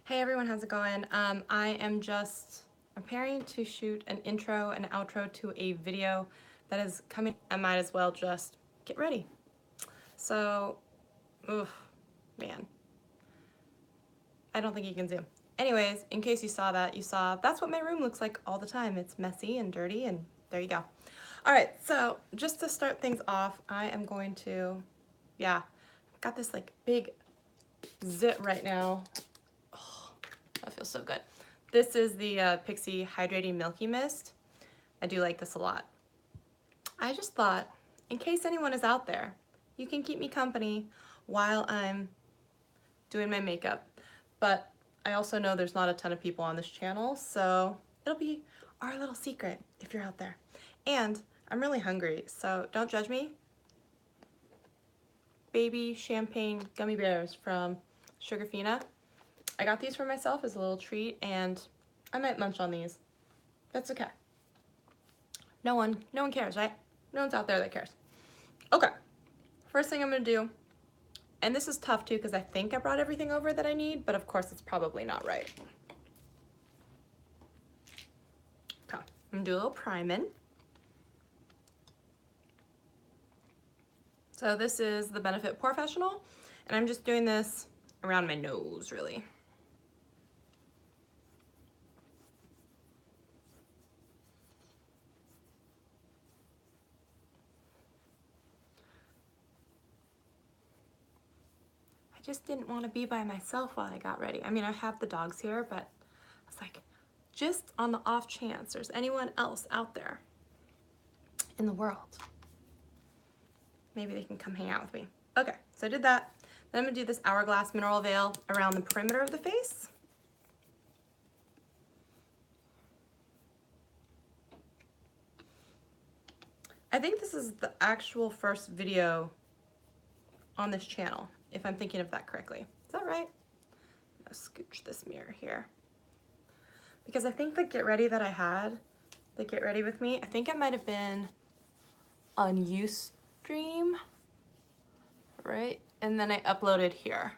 Hey everyone, how's it going? I am just preparing to shoot an intro and outro to a video that is coming. I might as well just get ready. So, oof, man, I don't think you can zoom. Anyways, in case you saw that, you saw that's what my room looks like all the time. It's messy and dirty, and there you go. All right, so just to start things off, I am going to, yeah, I've got this like big zit right now. That feels so good. This is the Pixi Hydrating Milky Mist. I do like this a lot. I just thought, in case anyone is out there, you can keep me company while I'm doing my makeup. But I also know there's not a ton of people on this channel, so it'll be our little secret if you're out there. And I'm really hungry, so don't judge me. Baby champagne gummy bears from Sugarfina. I got these for myself as a little treat, and I might munch on these. That's okay. No one cares, right? No one's out there that cares. Okay, first thing I'm gonna do, and this is tough too because I think I brought everything over that I need, but of course it's probably not right. Okay, I'm gonna do a little priming. So this is the Benefit Porefessional, and I'm just doing this around my nose, really. I just didn't want to be by myself while I got ready. I mean, I have the dogs here, but I was like, just on the off chance there's anyone else out there in the world, maybe they can come hang out with me. Okay, so I did that. Then I'm gonna do this Hourglass mineral veil around the perimeter of the face. I think this is the actual first video on this channel, if I'm thinking of that correctly. Is that right? I'm gonna scooch this mirror here. Because I think the get ready that I had, the get ready with me, I think it might have been on Ustream, right? And then I uploaded here.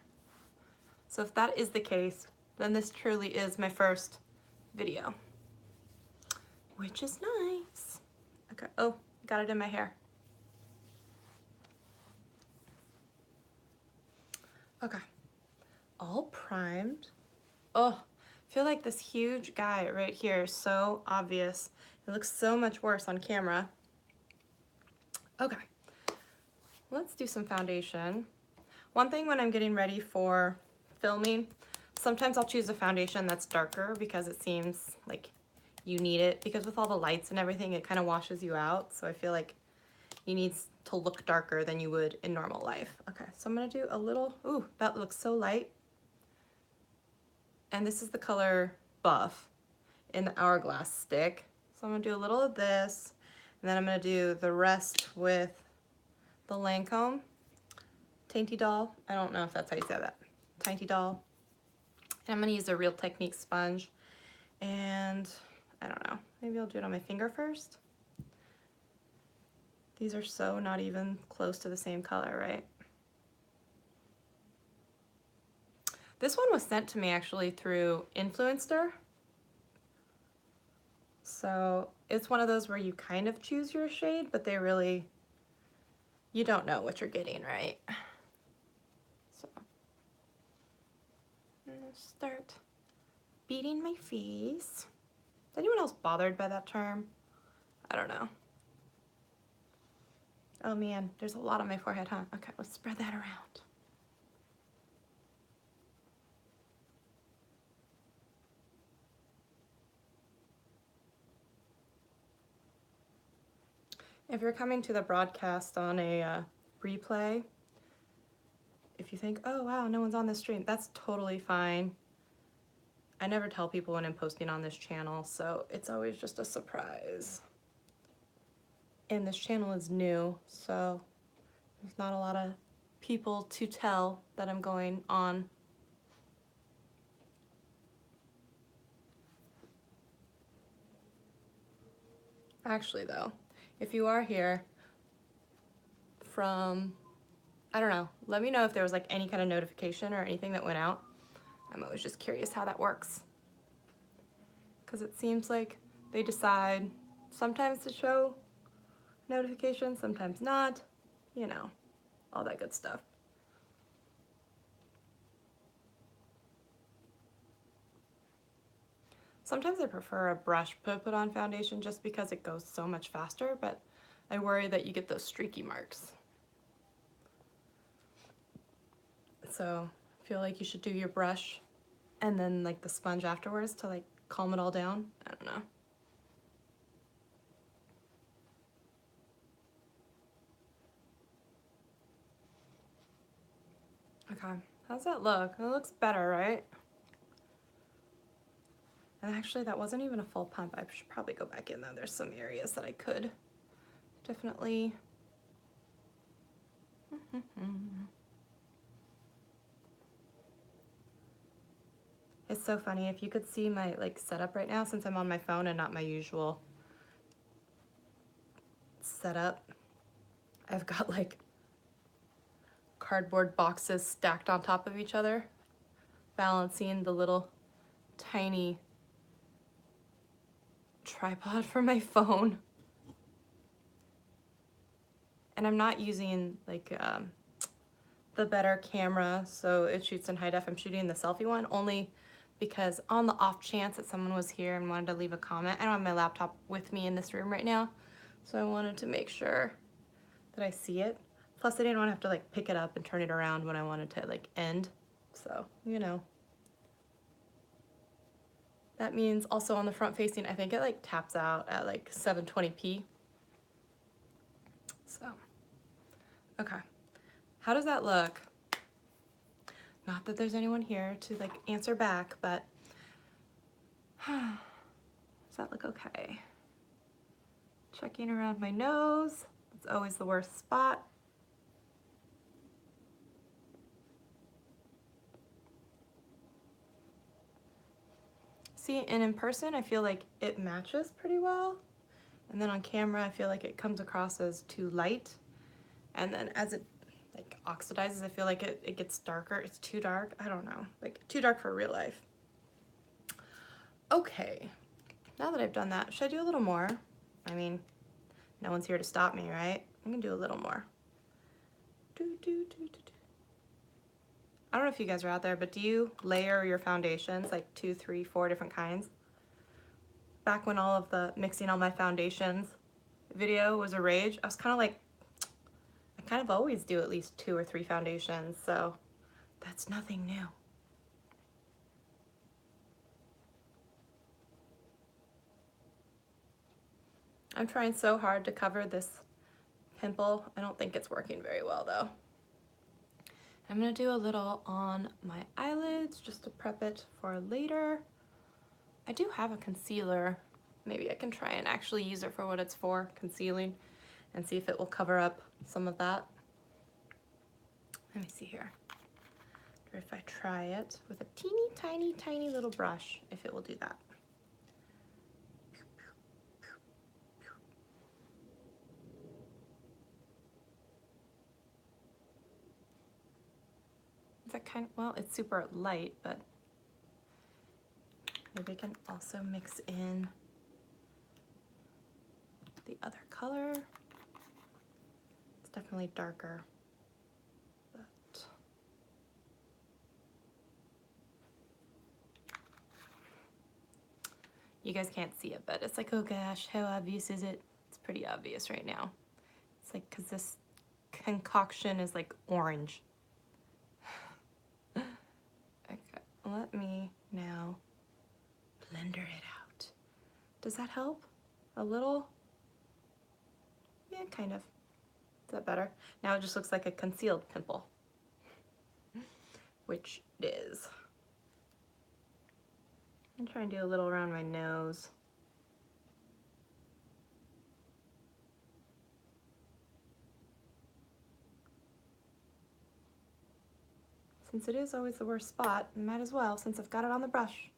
So if that is the case, then this truly is my first video, which is nice. Okay, oh, got it in my hair. Okay, all primed. Oh, I feel like this huge guy right here is so obvious. It looks so much worse on camera. Okay, let's do some foundation. One thing when I'm getting ready for filming, sometimes I'll choose a foundation that's darker because it seems like you need it, because with all the lights and everything, it kind of washes you out. So I feel like you need to look darker than you would in normal life. Okay, so I'm gonna do a little, ooh, that looks so light. And this is the color Buff in the Hourglass stick. So I'm gonna do a little of this, and then I'm gonna do the rest with the Lancome Tainty Doll. I don't know if that's how you say that. Tainty Doll. And I'm gonna use a Real Technique sponge. And I don't know, maybe I'll do it on my finger first. These are so not even close to the same color, right? This one was sent to me actually through Influencer. So it's one of those where you kind of choose your shade, but they really, you don't know what you're getting, right? So I'm gonna start beating my face. Is anyone else bothered by that term? I don't know. Oh man, there's a lot on my forehead, huh? Okay, let's spread that around. If you're coming to the broadcast on a replay, if you think, oh wow, no one's on this stream, that's totally fine. I never tell people when I'm posting on this channel, so it's always just a surprise. And this channel is new, so there's not a lot of people to tell that I'm going on. Actually though, if you are here from, I don't know, let me know if there was like any kind of notification or anything that went out, I'm always just curious how that works. Because it seems like they decide sometimes to show notifications, sometimes not, you know, all that good stuff. Sometimes I prefer a brush to put on foundation just because it goes so much faster, but I worry that you get those streaky marks. So I feel like you should do your brush and then like the sponge afterwards to like calm it all down. I don't know. Okay, how's that look? It looks better, right? And actually that wasn't even a full pump. I should probably go back in though. There's some areas that I could definitely. It's so funny, if you could see my like setup right now, since I'm on my phone and not my usual setup, I've got like cardboard boxes stacked on top of each other, balancing the little tiny tripod for my phone. And I'm not using like the better camera, so it shoots in high def. I'm shooting the selfie one only because on the off chance that someone was here and wanted to leave a comment, I don't have my laptop with me in this room right now, so I wanted to make sure that I see it. Plus I didn't want to have to like pick it up and turn it around when I wanted to like end, so you know. That means also on the front facing, I think it like taps out at like 720p. So, okay. How does that look? Not that there's anyone here to like answer back, but does that look okay? Checking around my nose. It's always the worst spot. See, and in person, I feel like it matches pretty well. And then on camera, I feel like it comes across as too light. And then as it like oxidizes, I feel like it gets darker. It's too dark. I don't know, like too dark for real life. Okay, now that I've done that, should I do a little more? I mean, no one's here to stop me, right? I'm gonna do a little more. I don't know if you guys are out there, but do you layer your foundations, like 2, 3, 4 different kinds? Back when all of the mixing all my foundations video was a rage, I was kind of like, I kind of always do at least 2 or 3 foundations, so that's nothing new. I'm trying so hard to cover this pimple. I don't think it's working very well though. I'm gonna do a little on my eyelids just to prep it for later. I do have a concealer. Maybe I can try and actually use it for what it's for, concealing, and see if it will cover up some of that. Let me see here. Or if I try it with a teeny tiny, tiny little brush, if it will do that. Is that kind of, well, it's super light, but maybe I can also mix in the other color. It's definitely darker, but you guys can't see it, but it's like, oh gosh, how obvious is it? It's pretty obvious right now. It's like, because this concoction is like orange. Okay, let me now blender it out. Does that help? A little? Yeah, kind of. Is that better? Now it just looks like a concealed pimple, which it is. I'm trying to do a little around my nose. Since it is always the worst spot, might as well, since I've got it on the brush.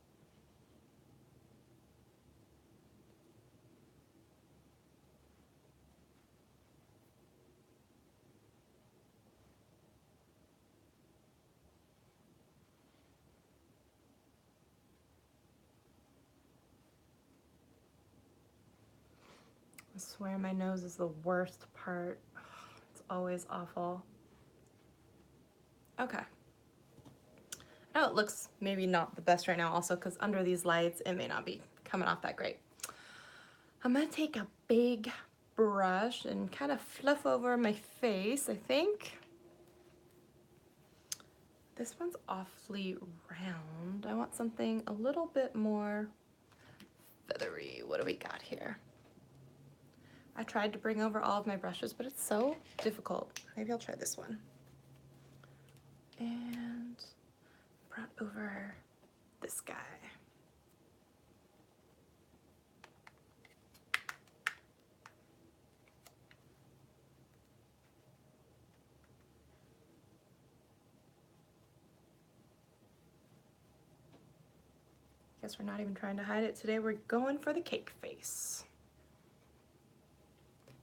I swear my nose is the worst part. It's always awful. Okay. I know it looks maybe not the best right now also because under these lights it may not be coming off that great. I'm gonna take a big brush and kind of fluff over my face, I think. This one's awfully round. I want something a little bit more feathery. What do we got here? I tried to bring over all of my brushes, but it's so difficult. Maybe I'll try this one. And brought over this guy. Guess we're not even trying to hide it today. We're going for the cake face.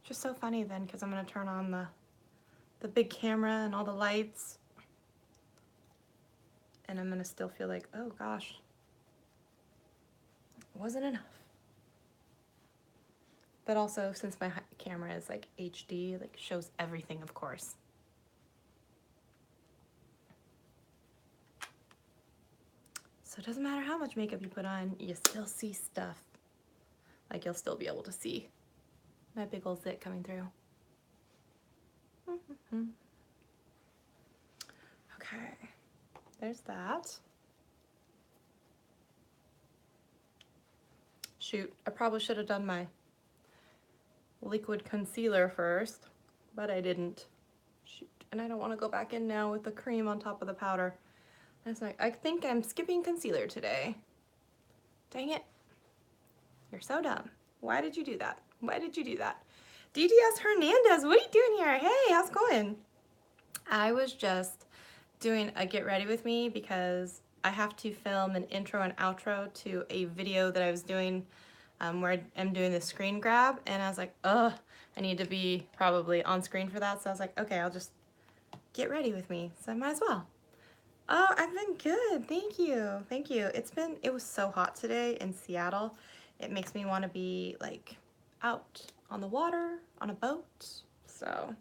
Just so funny then, because I'm going to turn on the big camera and all the lights. And I'm going to still feel like, oh gosh, it wasn't enough. But also, since my camera is like HD, like shows everything, of course. So it doesn't matter how much makeup you put on, you still see stuff. Like you'll still be able to see my big old zit coming through. Okay, there's that. Shoot, I probably should have done my liquid concealer first, but I didn't. Shoot, and I don't want to go back in now with the cream on top of the powder. And it's like, I think I'm skipping concealer today. Dang it. You're so dumb. Why did you do that? Why did you do that? DDS Hernandez, what are you doing here? Hey, how's it going? I was just doing a get ready with me because I have to film an intro and outro to a video that I was doing where I'm doing the screen grab, and I was like, ugh, I need to be probably on screen for that. So I was like, okay, I'll just get ready with me. So I might as well. Oh, I've been good. Thank you. Thank you. It was so hot today in Seattle. It makes me want to be like out on the water, on a boat. So,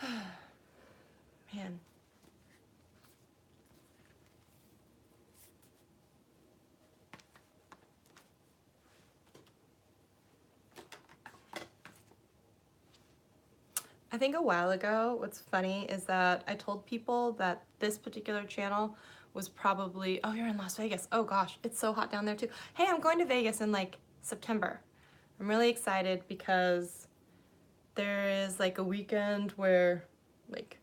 man. I think a while ago, what's funny is that I told people that this particular channel was probably, oh, you're in Las Vegas. Oh gosh, it's so hot down there too. Hey, I'm going to Vegas in like September. I'm really excited because there is like a weekend where like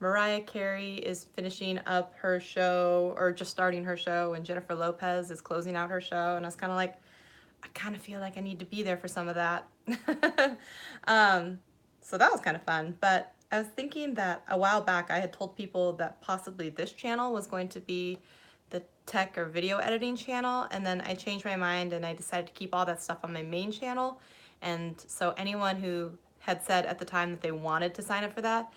Mariah Carey is finishing up her show or just starting her show, and Jennifer Lopez is closing out her show, and I was kind of like, I kind of feel like I need to be there for some of that. So that was kind of fun, but I was thinking that a while back I had told people that possibly this channel was going to be the tech or video editing channel, and then I changed my mind and I decided to keep all that stuff on my main channel. And so anyone who had said at the time that they wanted to sign up for that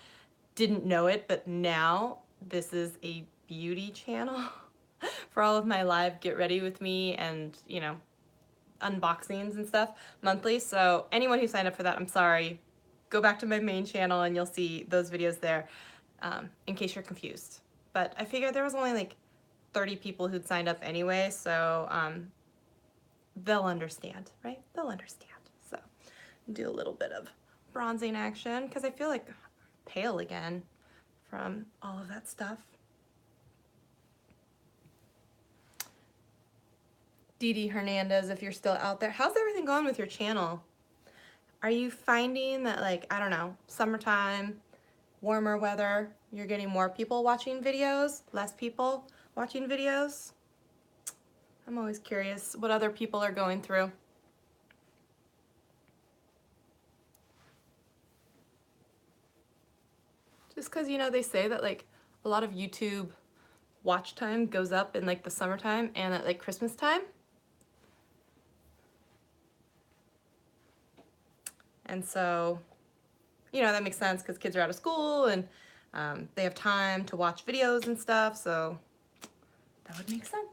didn't know it, but now this is a beauty channel for all of my live get ready with me and, you know, unboxings and stuff monthly. So anyone who signed up for that, I'm sorry. Go back to my main channel and you'll see those videos there, in case you're confused. But I figured there was only like 30 people who'd signed up anyway, so they'll understand, right? They'll understand. So do a little bit of bronzing action because I feel like pale again from all of that stuff. Dee Hernandez, if you're still out there, how's everything going with your channel? Are you finding that, like, I don't know, summertime, warmer weather, you're getting more people watching videos, less people watching videos? I'm always curious what other people are going through. Just because, you know, they say that, like, a lot of YouTube watch time goes up in, like, the summertime and at, like, Christmas time. And so, you know, that makes sense because kids are out of school and they have time to watch videos and stuff, so that would make sense.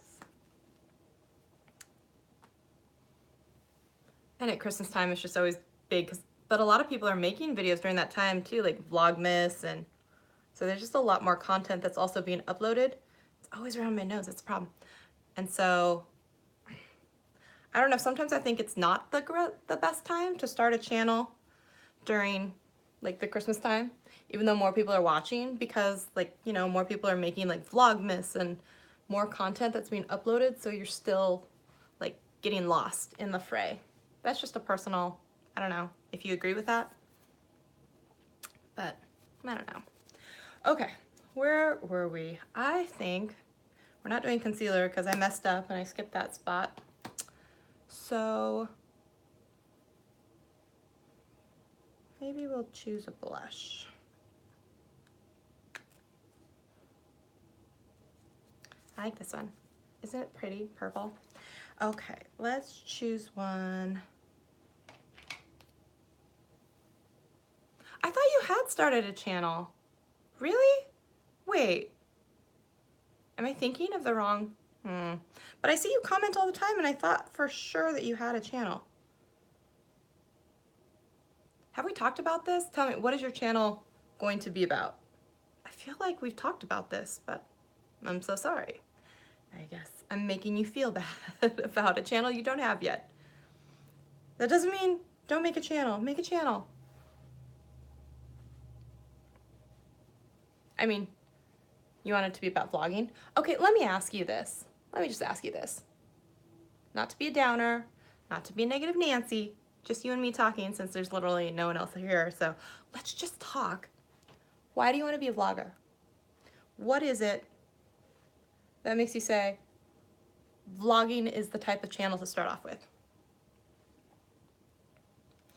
And at Christmas time, it's just always big, but a lot of people are making videos during that time too, like Vlogmas, and so there's just a lot more content that's also being uploaded. It's always around my nose, it's a problem. And so, I don't know, sometimes I think it's not the best time to start a channel during like the Christmas time, even though more people are watching, because like, you know, more people are making like Vlogmas and more content that's being uploaded, so you're still like getting lost in the fray. That's just a personal, I don't know if you agree with that, but I don't know. Okay, where were we? I think we're not doing concealer because I messed up and I skipped that spot. So maybe we'll choose a blush. I like this one. Isn't it pretty purple? Okay, let's choose one. I thought you had started a channel. Really? Wait. Am I thinking of the wrong? But I see you comment all the time and I thought for sure that you had a channel. Have we talked about this? Tell me, what is your channel going to be about? I feel like we've talked about this, but I'm so sorry. I guess I'm making you feel bad about a channel you don't have yet. That doesn't mean don't make a channel. Make a channel. I mean, you want it to be about vlogging? Okay, let me ask you this. Let me just ask you this. Not to be a downer, not to be a negative Nancy, just you and me talking since there's literally no one else here. So let's just talk. Why do you want to be a vlogger? What is it that makes you say vlogging is the type of channel to start off with?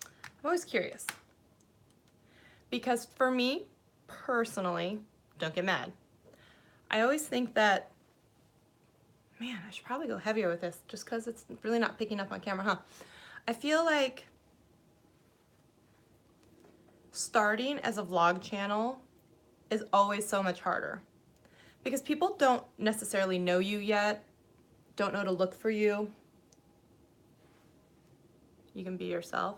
I'm always curious. Because for me, personally, don't get mad. I always think that, man, I should probably go heavier with this just because it's really not picking up on camera, huh? I feel like starting as a vlog channel is always so much harder because people don't necessarily know you yet, don't know to look for you. You can be yourself.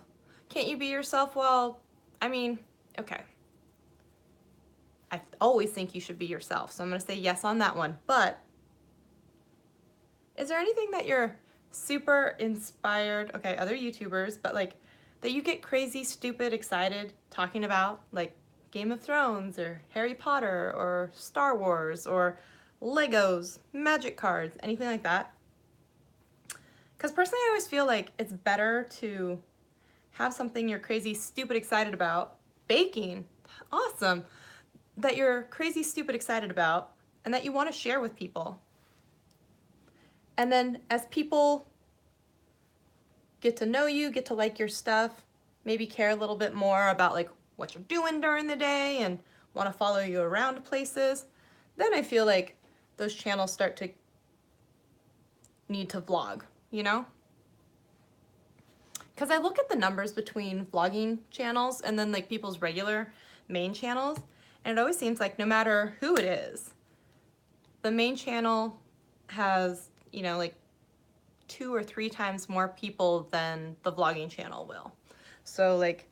Can't you be yourself? Well, I mean, okay. I always think you should be yourself, so I'm gonna say yes on that one. But is there anything that you're super inspired, okay, other YouTubers, but like that you get crazy, stupid, excited talking about, like Game of Thrones or Harry Potter or Star Wars or Legos, magic cards, anything like that? Because personally, I always feel like it's better to have something you're crazy, stupid, excited about. Baking, awesome. That you're crazy, stupid, excited about and that you want to share with people. And then as people get to know you, get to like your stuff, maybe care a little bit more about like what you're doing during the day and want to follow you around places, then I feel like those channels start to need to vlog, you know? Because I look at the numbers between vlogging channels and then like people's regular main channels, and it always seems like no matter who it is, the main channel has, you know, like 2 or 3 times more people than the vlogging channel will. So like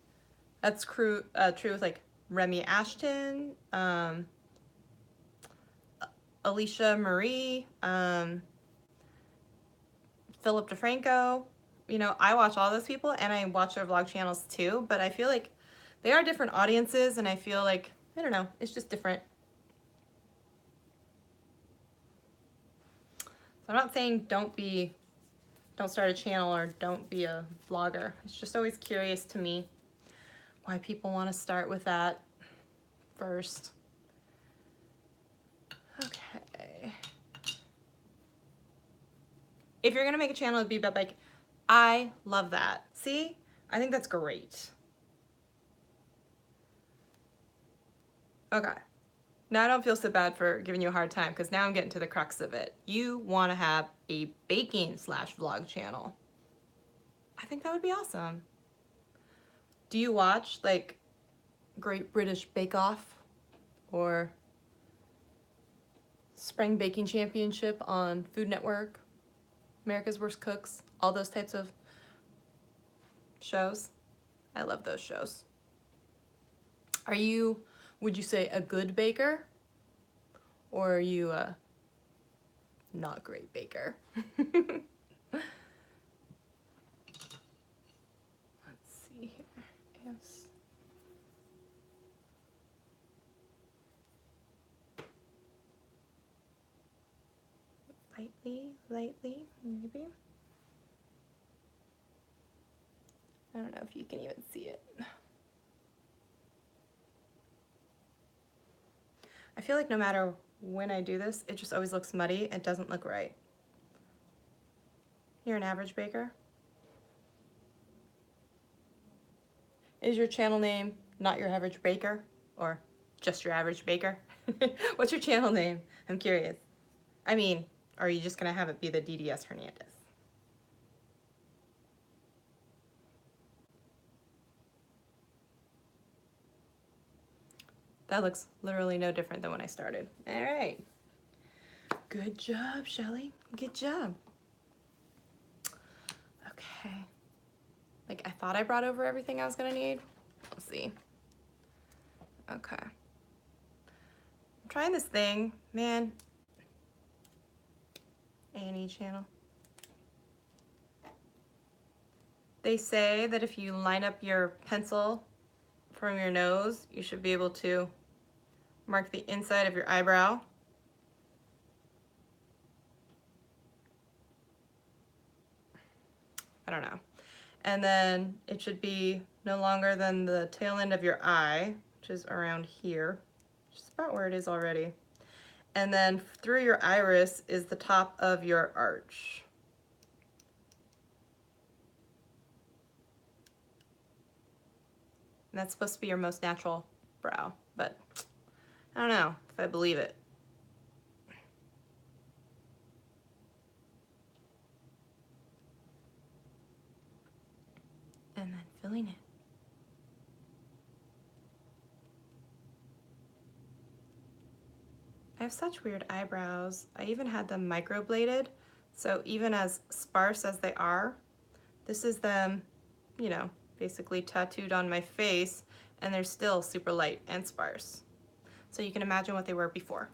that's true with like Remy Ashton, Alicia Marie, Philip DeFranco. You know, I watch all those people and I watch their vlog channels too, but I feel like they are different audiences and I feel like, I don't know, it's just different. So I'm not saying don't start a channel or don't be a vlogger. It's just always curious to me why people want to start with that first. Okay. If you're gonna make a channel, it'd be about like, I love that. See? I think that's great. Okay. Now I don't feel so bad for giving you a hard time because now I'm getting to the crux of it. You want to have a baking / vlog channel. I think that would be awesome. Do you watch like Great British Bake Off or Spring Baking Championship on Food Network, America's Worst Cooks, all those types of shows. I love those shows. Would you say a good baker? Or are you a not great baker? Let's see here. Yes. Lightly, maybe. I don't know if you can even see it. I feel like no matter when I do this, it just always looks muddy. It doesn't look right. You're an average baker? Is your channel name Not Your Average Baker? Or just your average baker? What's your channel name? I'm curious. I mean, are you just gonna have it be the DDS Hernandez? That looks literally no different than when I started. All right. Good job, Shelly. Good job. Okay. Like, I thought I brought over everything I was gonna need. Let's see. Okay. I'm trying this thing. Man. A&E channel. They say that if you line up your pencil from your nose, you should be able to mark the inside of your eyebrow. I don't know. And then it should be no longer than the tail end of your eye, which is around here, just about where it is already. And then through your iris is the top of your arch. And that's supposed to be your most natural brow, but I don't know if I believe it. And then filling it. I have such weird eyebrows. I even had them microbladed, so even as sparse as they are, this is them, you know, basically tattooed on my face, and they're still super light and sparse. So you can imagine what they were before.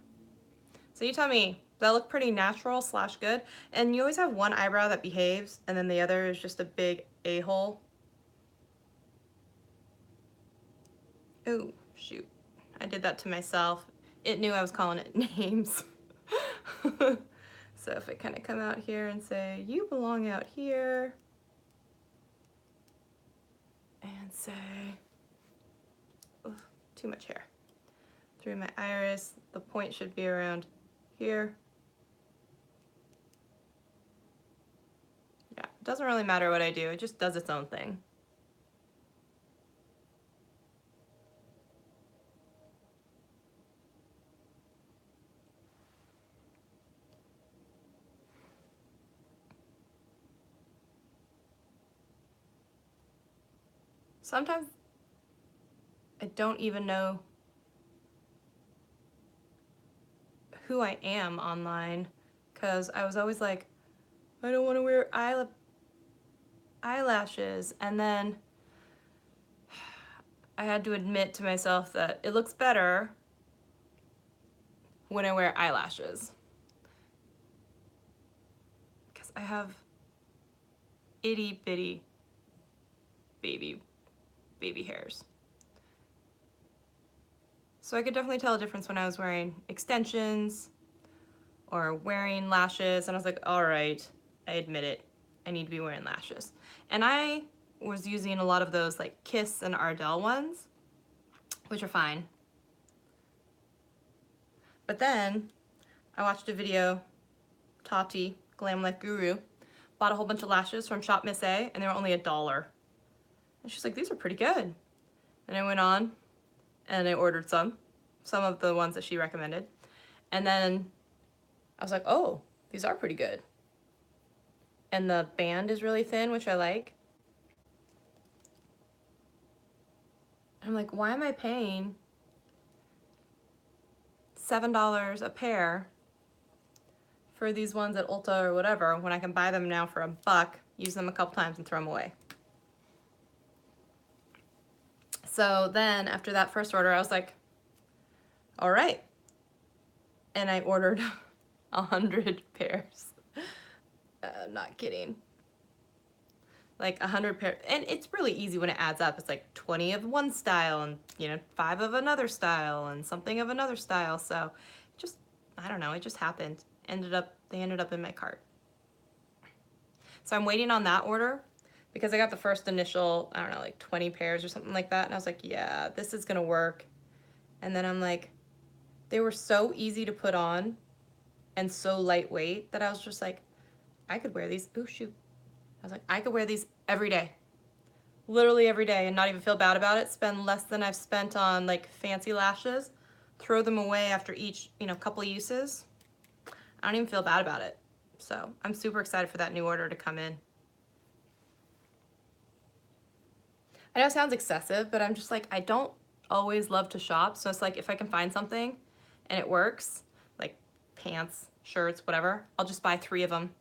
So you tell me, does that look pretty natural / good? And you always have one eyebrow that behaves, and then the other is just a big a-hole. Oh, shoot. I did that to myself. It knew I was calling it names. So if I kind of come out here and say, you belong out here, and say, oh, too much hair. Through my iris, the point should be around here. Yeah, it doesn't really matter what I do, it just does its own thing. Sometimes I don't even know who I am online, because I was always like, I don't want to wear eyelashes, and then I had to admit to myself that it looks better when I wear eyelashes, because I have itty bitty baby hairs. So I could definitely tell a difference when I was wearing extensions or wearing lashes, and I was like, all right, I admit it, I need to be wearing lashes. And I was using a lot of those like Kiss and Ardell ones, which are fine. But then I watched a video, Tati, Glam Life Guru, bought a whole bunch of lashes from Shop Miss A, and they were only $1. And she's like, these are pretty good. And I went on and I ordered some of the ones that she recommended. And then I was like, oh, these are pretty good. And the band is really thin, which I like. I'm like, why am I paying $7 a pair for these ones at Ulta or whatever when I can buy them now for $1, use them a couple times and throw them away? So then after that first order, I was like, all right. And I ordered 100 pairs. Not kidding. Like 100 pairs. And it's really easy when it adds up. It's like 20 of one style and, you know, 5 of another style and something of another style. So just, I don't know, it just happened. They ended up in my cart. So I'm waiting on that order because I got the first initial, I don't know, like 20 pairs or something like that. And I was like, yeah, this is going to work. And then I'm like, they were so easy to put on and so lightweight that I was just like, I could wear these. Oh, shoot. I was like, I could wear these every day. Literally every day and not even feel bad about it. Spend less than I've spent on like fancy lashes. Throw them away after each, you know, couple uses. I don't even feel bad about it. So I'm super excited for that new order to come in. I know it sounds excessive, but I'm just like, I don't always love to shop. So it's like, if I can find something and it works, like pants, shirts, whatever, I'll just buy 3 of them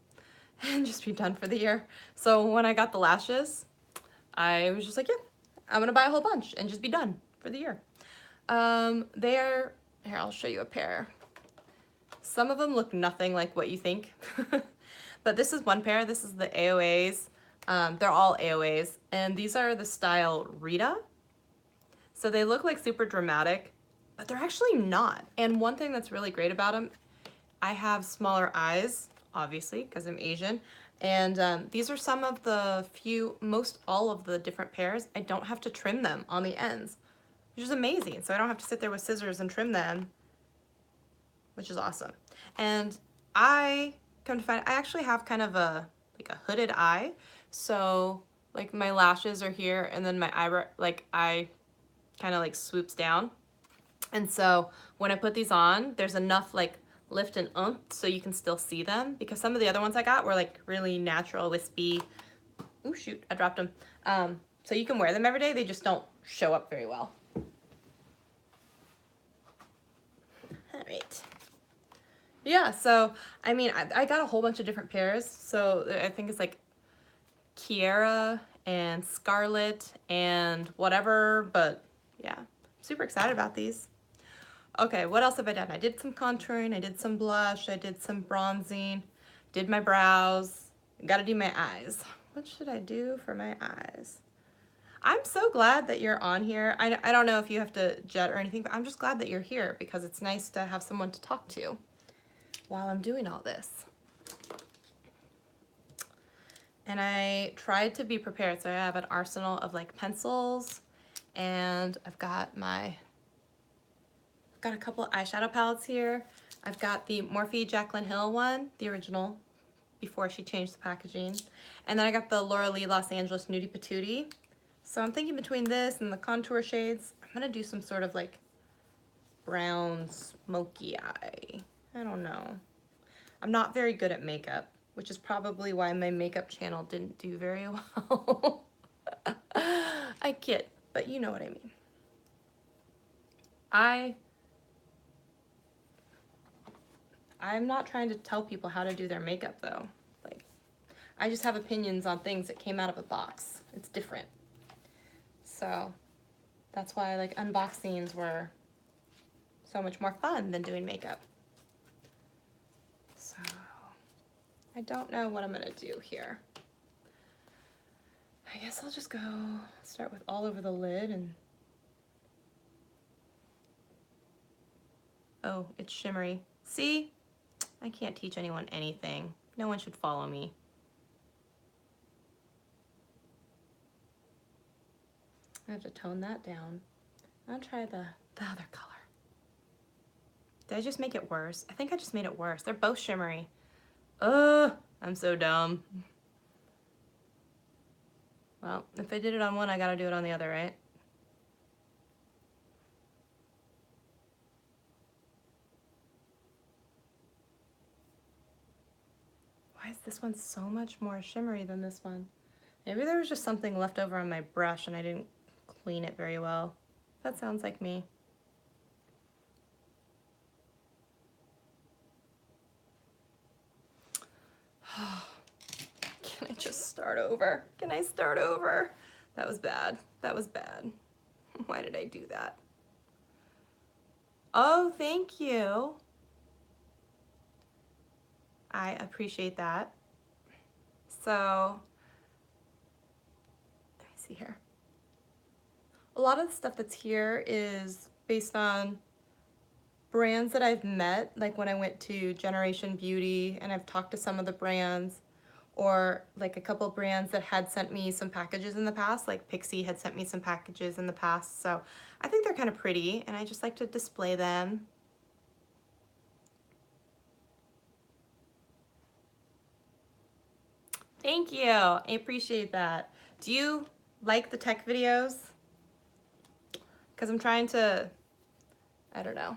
and just be done for the year. So when I got the lashes, I was just like, yeah, I'm gonna buy a whole bunch and just be done for the year. Here, I'll show you a pair. Some of them look nothing like what you think, but this is one pair. This is the AOAs. They're all AOAs, and these are the style Rita. So they look like super dramatic, but they're actually not. And one thing that's really great about them, I have smaller eyes, obviously, because I'm Asian. And these are some of the most all of the different pairs. I don't have to trim them on the ends, which is amazing. So I don't have to sit there with scissors and trim them, which is awesome. And I come to find, I actually have kind of a hooded eye. So like my lashes are here and then my eyebrow, like eye kind of like swoops down. And so when I put these on, there's enough like lift and oomph so you can still see them, because some of the other ones I got were like really natural, wispy. Oh shoot, I dropped them. So you can wear them every day, they just don't show up very well. All right. Yeah, so I mean, I got a whole bunch of different pairs. So I think it's like Kiara and Scarlet and whatever, but yeah, super excited about these. Okay, what else have I done? I did some contouring, I did some blush, I did some bronzing, did my brows, gotta do my eyes. What should I do for my eyes? I'm so glad that you're on here. I don't know if you have to jet or anything, but I'm just glad that you're here because it's nice to have someone to talk to while I'm doing all this. And I tried to be prepared, so I have an arsenal of like pencils, and I've got a couple of eyeshadow palettes here. I've got the Morphe Jaclyn Hill one, the original, before she changed the packaging. And then I got the Laura Lee Los Angeles Nudie Patootie. So I'm thinking between this and the contour shades, I'm gonna do some sort of like brown smoky eye. I don't know. I'm not very good at makeup, which is probably why my makeup channel didn't do very well. I kid, but you know what I mean. I'm not trying to tell people how to do their makeup though. Like, I just have opinions on things that came out of a box. It's different. So that's why like unboxings were so much more fun than doing makeup. So I don't know what I'm gonna do here. I guess I'll just go start with all over the lid and, oh, it's shimmery. See? I can't teach anyone anything. No one should follow me. I have to tone that down. I'll try the other color. Did I just make it worse? I think I just made it worse. They're both shimmery. Ugh, I'm so dumb. Well, if I did it on one, I gotta do it on the other, right? Why is this one so much more shimmery than this one? Maybe there was just something left over on my brush and I didn't clean it very well. That sounds like me. Can I just start over? Can I start over? That was bad. That was bad. Why did I do that? Oh, thank you. I appreciate that. So, let me see here. A lot of the stuff that's here is based on brands that I've met, like when I went to Generation Beauty and I've talked to some of the brands, or like a couple brands that had sent me some packages in the past, like Pixi had sent me some packages in the past. So I think they're kind of pretty and I just like to display them. Thank you, I appreciate that. Do you like the tech videos? Because I'm trying to, I don't know,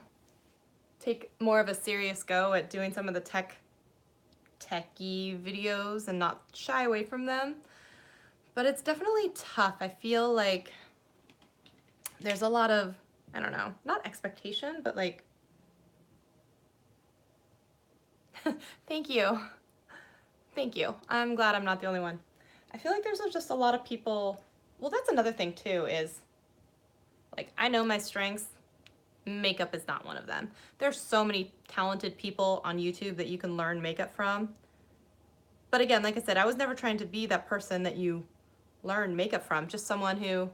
take more of a serious go at doing some of the techie videos and not shy away from them. But it's definitely tough. I feel like there's a lot of, I don't know, not expectation, but like, thank you. Thank you. I'm glad I'm not the only one. I feel like there's just a lot of people, well, that's another thing too, is like, I know my strengths, makeup is not one of them. There's so many talented people on YouTube that you can learn makeup from. But again, like I said, I was never trying to be that person that you learn makeup from, just someone who,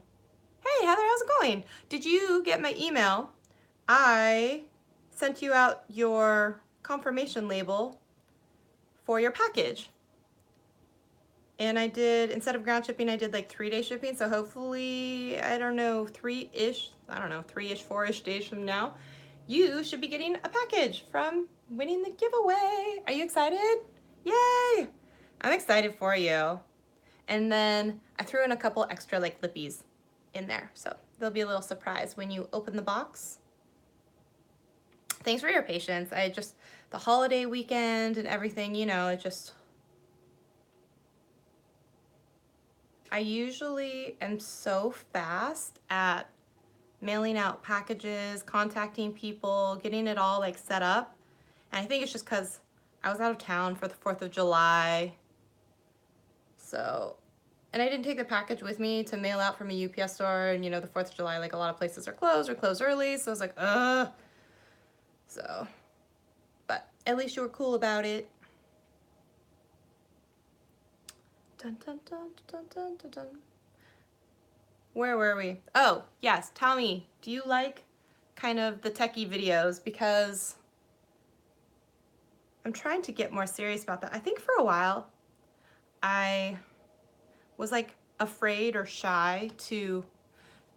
hey Heather, how's it going? Did you get my email? I sent you out your confirmation label for your package. And I did, instead of ground shipping, I did like 3-day shipping. So hopefully, I don't know, 3-ish, 4-ish days from now, you should be getting a package from winning the giveaway. Are you excited? Yay! I'm excited for you. And then I threw in a couple extra like lippies in there. So there'll be a little surprise when you open the box. Thanks for your patience. The holiday weekend and everything, you know, I usually am so fast at mailing out packages, contacting people, getting it all like set up. And I think it's just because I was out of town for the 4th of July. So, and I didn't take the package with me to mail out from a UPS store. And you know, the 4th of July, like a lot of places are closed or close early. So I was like, ugh. So, but at least you were cool about it. Dun, dun, dun, dun, dun, dun, dun. Where were we? Oh, yes, tell me, do you like kind of the techie videos? Because I'm trying to get more serious about that. I think for a while, I was like afraid or shy to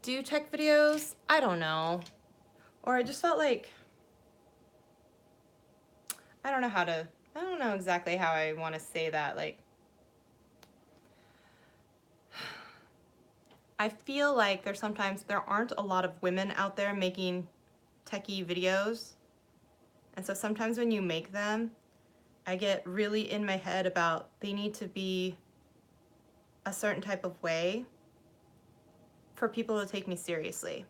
do tech videos. I don't know. Or I just felt like, I don't know exactly how I want to say that. Like, I feel like there aren't a lot of women out there making techie videos. And so sometimes when you make them, I get really in my head about they need to be a certain type of way for people to take me seriously.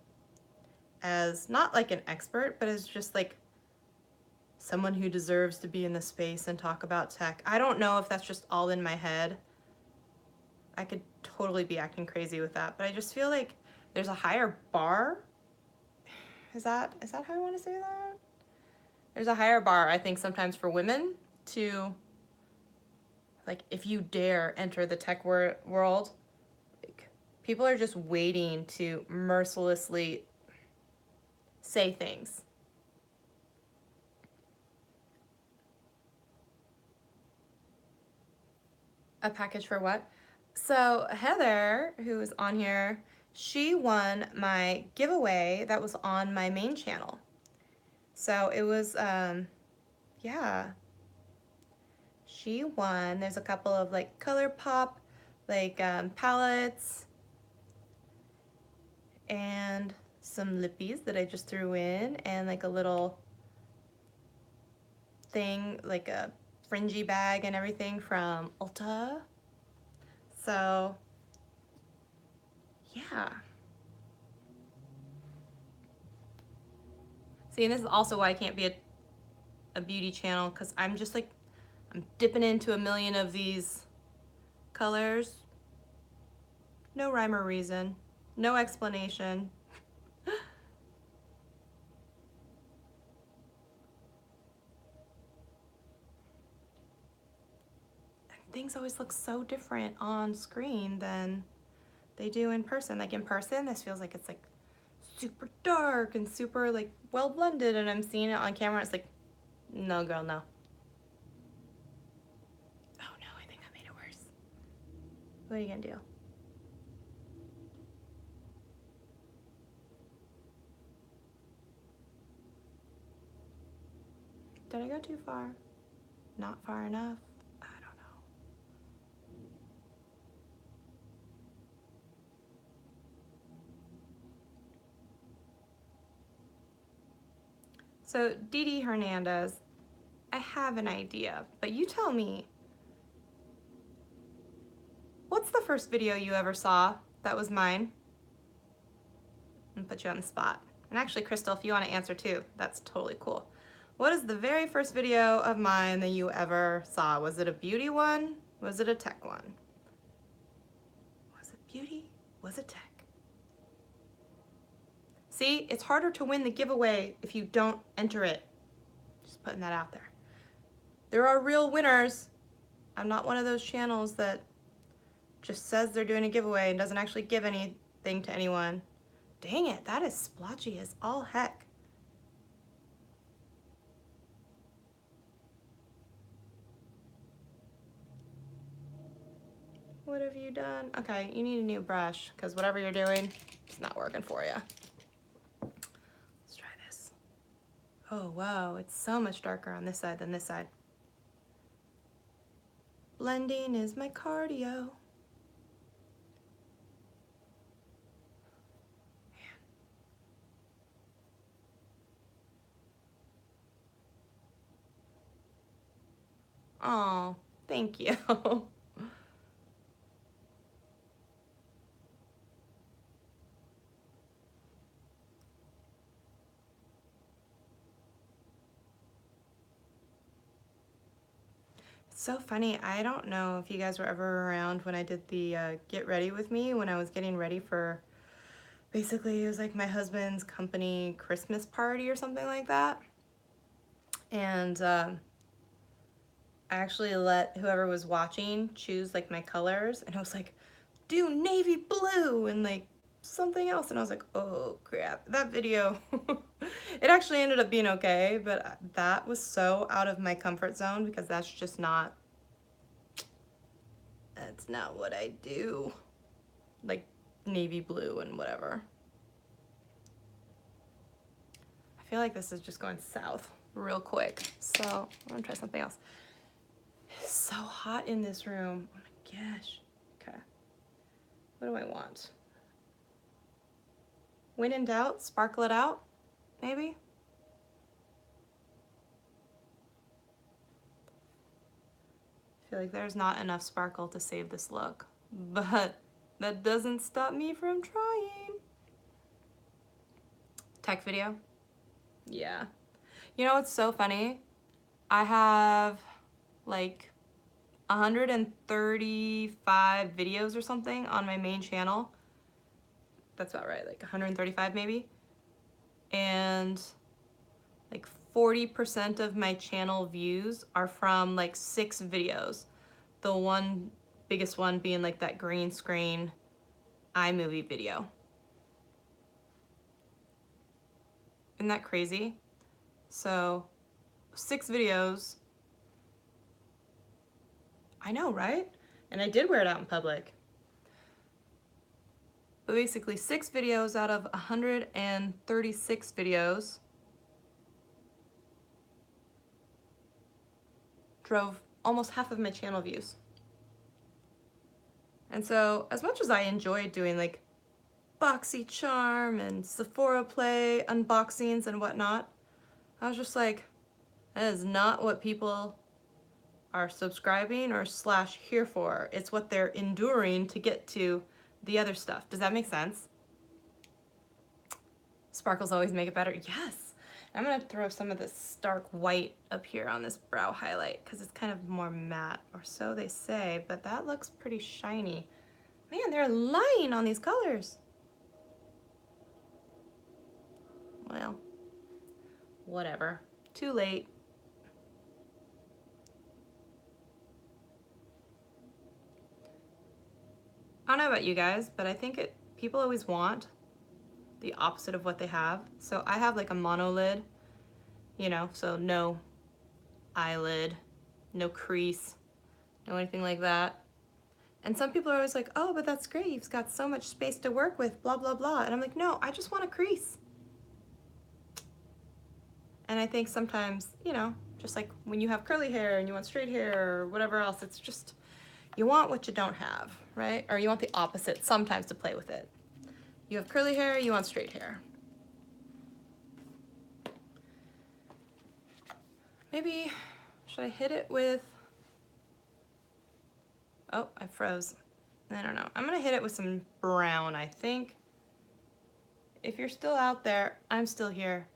As not like an expert, but as just like someone who deserves to be in the space and talk about tech. I don't know if that's just all in my head. I could totally be acting crazy with that, but I just feel like there's a higher bar. Is that how I want to say that? There's a higher bar, I think, sometimes for women to, like, if you dare enter the tech world, like, people are just waiting to mercilessly say things. A package for what? So Heather, who is on here, she won my giveaway that was on my main channel. So it was, yeah. She won. There's a couple of like ColourPop, like palettes, and some lippies that I just threw in, and like a little thing, like a fringy bag and everything from Ulta. So, yeah. See, and this is also why I can't be a beauty channel, because I'm just like, I'm dipping into a million of these colors. No rhyme or reason. No explanation. things always look so different on screen than they do in person. Like in person, this feels like it's like super dark and super like well blended, and I'm seeing it on camera, it's like, no girl, no. Oh no, I think I made it worse. What are you gonna do? Did I go too far? Not far enough? I don't know. So Dee Dee Hernandez, I have an idea, but you tell me. What's the first video you ever saw that was mine? I'm gonna put you on the spot. And actually, Crystal, if you want to answer too, that's totally cool. What is the very first video of mine that you ever saw? Was it a beauty one? Was it a tech one? Was it beauty? Was it tech? See, it's harder to win the giveaway if you don't enter it. Just putting that out there. There are real winners. I'm not one of those channels that just says they're doing a giveaway and doesn't actually give anything to anyone. Dang it, that is splotchy as all heck. What have you done? Okay, you need a new brush because whatever you're doing, it's not working for you. Let's try this. Oh, wow, it's so much darker on this side than this side. Blending is my cardio. Oh, thank you. It's so funny. I don't know if you guys were ever around when I did the get ready with me, when I was getting ready for, basically it was like my husband's company Christmas party or something like that. And I actually let whoever was watching choose like my colors, and I was like, do navy blue and like something else, and I was like, oh crap, that video. It actually ended up being okay, but that was so out of my comfort zone because that's not what I do, like navy blue and whatever. I feel like this is just going south real quick, so I'm gonna try something else. It's so hot in this room. Oh my gosh. Okay. What do I want? When in doubt, sparkle it out, maybe? I feel like there's not enough sparkle to save this look, but that doesn't stop me from trying. Tech video? Yeah. You know what's so funny? I have like 135 videos or something on my main channel. That's about right, like 135 maybe. And like 40% of my channel views are from like 6 videos. The one biggest one being like that green screen iMovie video. Isn't that crazy? So 6 videos. I know, right? And I did wear it out in public. But basically 6 videos out of 136 videos drove almost half of my channel views. And so as much as I enjoyed doing like BoxyCharm and Sephora Play unboxings and whatnot, I was just like, that is not what people are subscribing or / here for. It's what they're enduring to get to the other stuff. Does that make sense? Sparkles always make it better. Yes. I'm gonna throw some of this stark white up here on this brow highlight because it's kind of more matte, or so they say, but that looks pretty shiny. Man, they're lying on these colors. Well, whatever. Too late. I don't know about you guys, but I think people always want the opposite of what they have. So I have like a monolid, you know, so no eyelid, no crease, no anything like that. And some people are always like, oh, but that's great, you've got so much space to work with, blah, blah, blah. And I'm like, no, I just want a crease. And I think sometimes, you know, just like when you have curly hair and you want straight hair or whatever else, it's just, you want what you don't have, right? Or you want the opposite sometimes to play with it. You have curly hair, you want straight hair. Maybe, should I hit it with, oh, I froze. I don't know. I'm gonna hit it with some brown, I think. If you're still out there, I'm still here.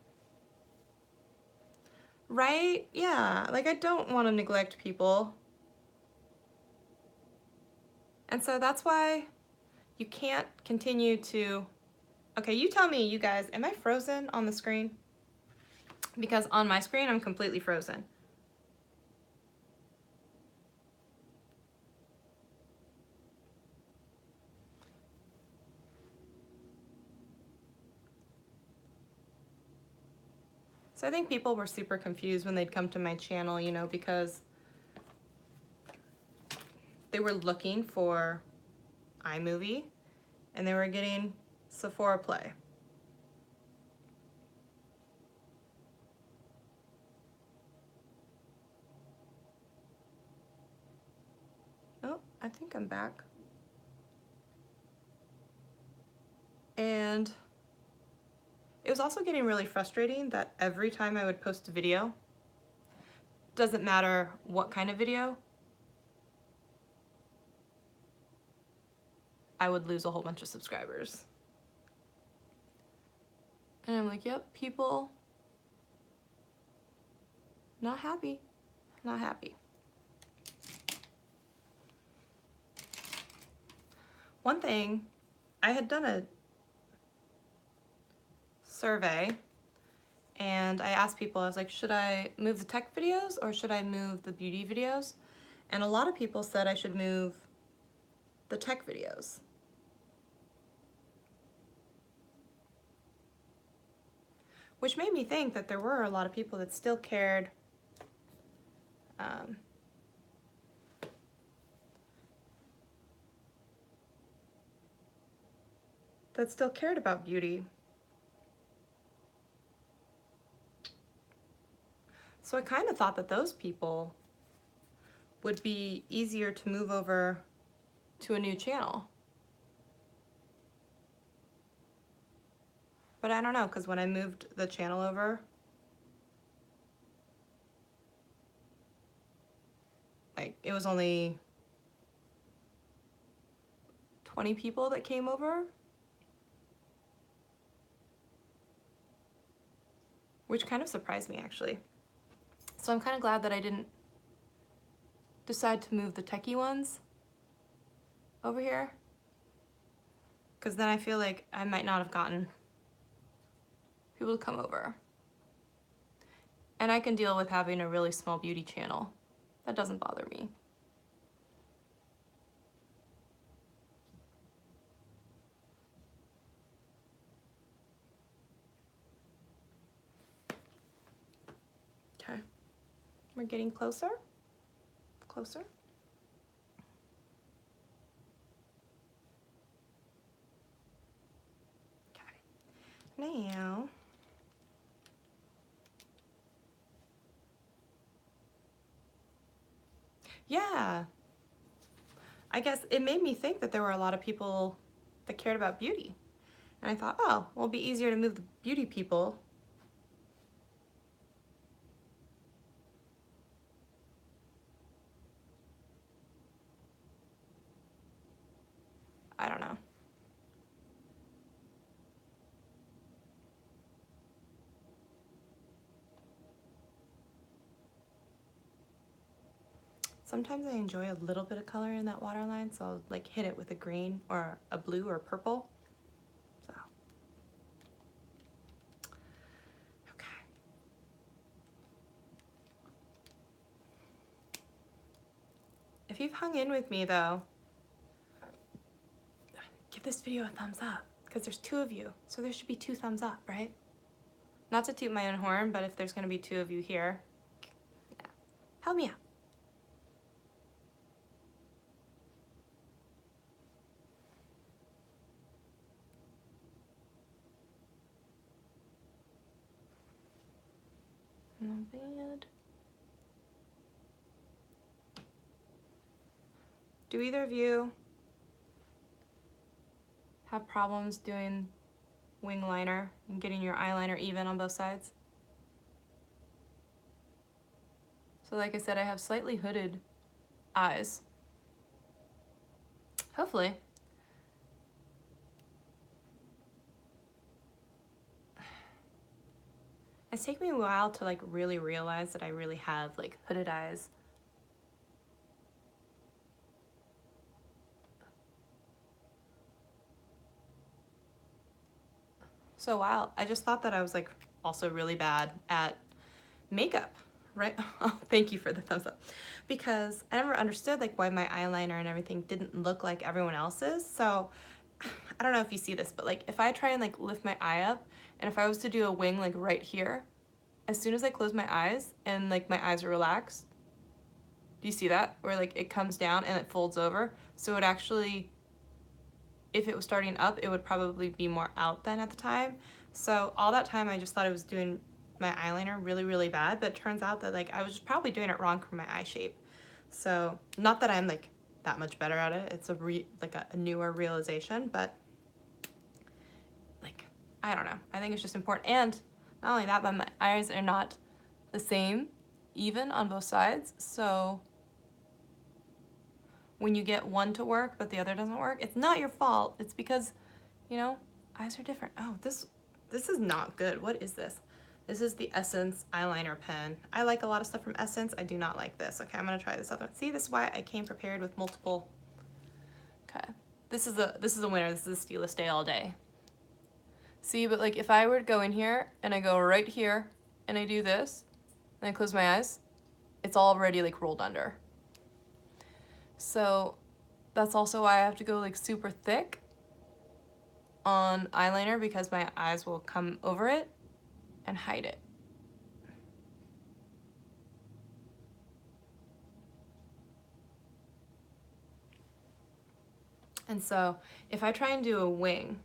Right? Yeah, like I don't want to neglect people. And so that's why you can't continue to, okay, you tell me, you guys, am I frozen on the screen? Because on my screen, I'm completely frozen. So I think people were super confused when they'd come to my channel, you know, because they were looking for iMovie and they were getting Sephora Play. Oh, I think I'm back. And it was also getting really frustrating that every time I would post a video, doesn't matter what kind of video, I would lose a whole bunch of subscribers. And I'm like, yep, people not happy, not happy. One thing, I had done a survey and I asked people, I was like, should I move the tech videos or should I move the beauty videos? And a lot of people said I should move the tech videos. Which made me think that there were a lot of people that still cared about beauty. So I kind of thought that those people would be easier to move over to a new channel. But I don't know, because when I moved the channel over, like it was only 20 people that came over, which kind of surprised me actually. So I'm kind of glad that I didn't decide to move the techie ones over here, because then I feel like I might not have gotten people to come over. And I can deal with having a really small beauty channel. That doesn't bother me. Okay, we're getting closer, closer. Okay, now, yeah, I guess it made me think that there were a lot of people that cared about beauty. And I thought, oh, well, it'll be easier to move the beauty people. I don't know. Sometimes I enjoy a little bit of color in that waterline, so I'll like hit it with a green or a blue or purple. So, okay. If you've hung in with me though, give this video a thumbs up because there's 2 of you. So there should be 2 thumbs up, right? Not to toot my own horn, but if there's going to be 2 of you here, yeah, help me out. Not bad. Do either of you have problems doing wing liner and getting your eyeliner even on both sides? So like I said, I have slightly hooded eyes. Hopefully. It's taken me a while to like really realize that I really have like hooded eyes. So wow, I just thought that I was like also really bad at makeup, right? Oh, thank you for the thumbs up. Because I never understood like why my eyeliner and everything didn't look like everyone else's. So I don't know if you see this, but like if I try and like lift my eye up, and if I was to do a wing like right here, as soon as I close my eyes and like my eyes are relaxed, do you see that? Where like it comes down and it folds over. So it actually, if it was starting up, it would probably be more out than at the time. So all that time I just thought I was doing my eyeliner really, really bad, but it turns out that like I was probably doing it wrong for my eye shape. So not that I'm like that much better at it. It's a newer realization, but like, I don't know. I think it's just important. And not only that, but my eyes are not the same, even on both sides. So when you get one to work but the other doesn't work, it's not your fault. It's because, you know, eyes are different. Oh, this is not good. What is this? This is the Essence Eyeliner Pen. I like a lot of stuff from Essence. I do not like this. Okay, I'm gonna try this other one. See, this is why I came prepared with multiple. Okay, this is a winner. This is a Stylist Day all day. See, but like if I were to go in here and I go right here and I do this and I close my eyes, it's already like rolled under. So that's also why I have to go like super thick on eyeliner, because my eyes will come over it and hide it. And so if I try and do a wing,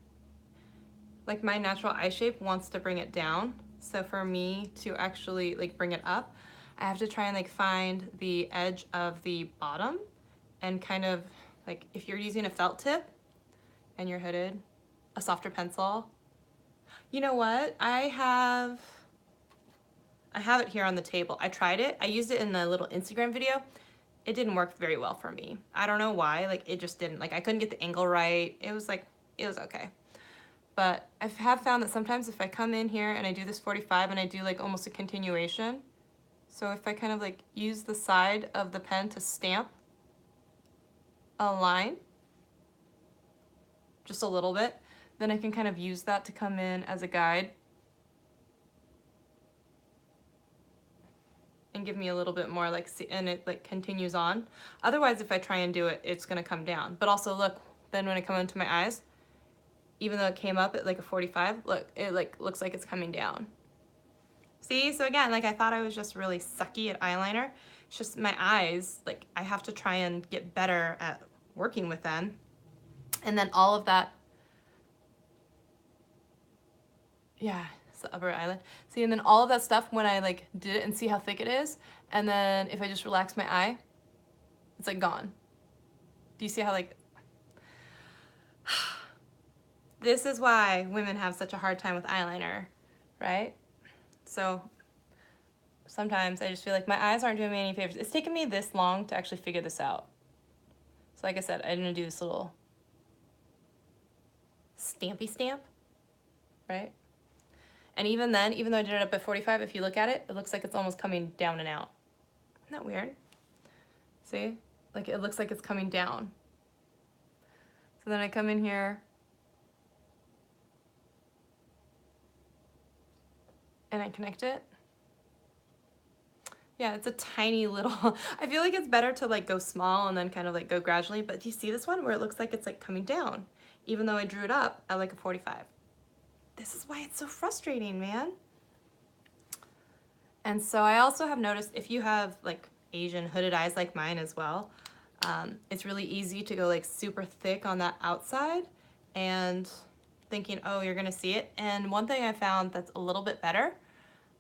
like my natural eye shape wants to bring it down. So for me to actually like bring it up, I have to try and like find the edge of the bottom and kind of like, if you're using a felt tip and you're hooded, a softer pencil. You know what? I have it here on the table. I tried it. I used it in the little Instagram video. It didn't work very well for me. I don't know why. Like it just didn't. Like I couldn't get the angle right. It was like, it was okay. But I have found that sometimes if I come in here and I do this 45 and I do like almost a continuation, so if I kind of like use the side of the pen to stamp a line, just a little bit, then I can kind of use that to come in as a guide and give me a little bit more like, and it like continues on. Otherwise, if I try and do it, it's gonna come down. But also look, then when I come into my eyes, even though it came up at like a 45, look, it like looks like it's coming down. See, so again, like I thought I was just really sucky at eyeliner. It's just my eyes, like I have to try and get better at working with them. And then all of that, yeah, it's the upper eyelid. See, and then all of that stuff when I like did it and see how thick it is, and then if I just relax my eye, it's like gone. Do you see how like, this is why women have such a hard time with eyeliner, right? So sometimes I just feel like my eyes aren't doing me any favors. It's taken me this long to actually figure this out. So like I said, I'm gonna do this little stampy stamp, right? And even then, even though I did it up at 45, if you look at it, it looks like it's almost coming down and out. Isn't that weird? See? Like it looks like it's coming down. So then I come in here and I connect it. Yeah, it's a tiny little, I feel like it's better to like go small and then kind of like go gradually, but do you see this one where it looks like it's like coming down? even though I drew it up at like a 45. This is why it's so frustrating, man. And so I also have noticed if you have like Asian hooded eyes like mine as well, it's really easy to go like super thick on that outside and thinking, oh, you're gonna see it. And one thing I found that's a little bit better,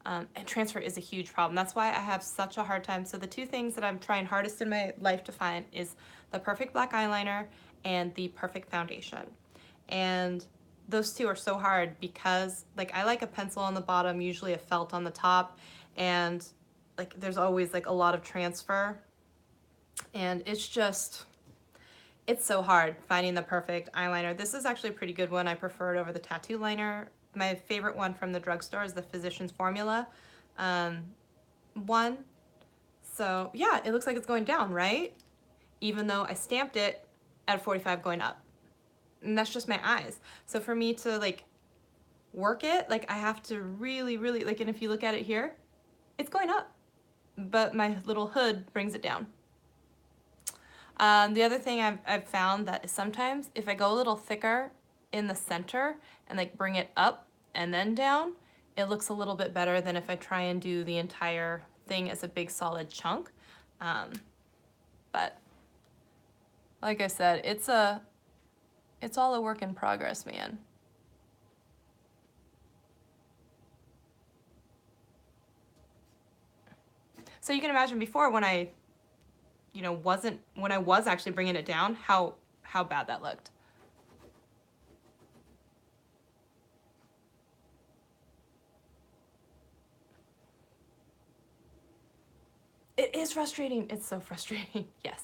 and transfer is a huge problem. That's why I have such a hard time. So the two things that I'm trying hardest in my life to find is the perfect black eyeliner and the perfect foundation. And those two are so hard because like I like a pencil on the bottom, usually a felt on the top, and like there's always like a lot of transfer, and it's so hard finding the perfect eyeliner. This is actually a pretty good one. I prefer it over the tattoo liner. My favorite one from the drugstore is the Physicians Formula one. So yeah, it looks like it's going down, right? Even though I stamped it at 45 going up. And that's just my eyes. So for me to like work it, like I have to really, really, like, and if you look at it here, it's going up, but my little hood brings it down. The other thing I've found that is sometimes if I go a little thicker in the center and like bring it up and then down, it looks a little bit better than if I try and do the entire thing as a big solid chunk. But like I said, it's all a work in progress, man. So you can imagine before when I, when I was actually bringing it down, how bad that looked. It is frustrating. It's so frustrating. Yes.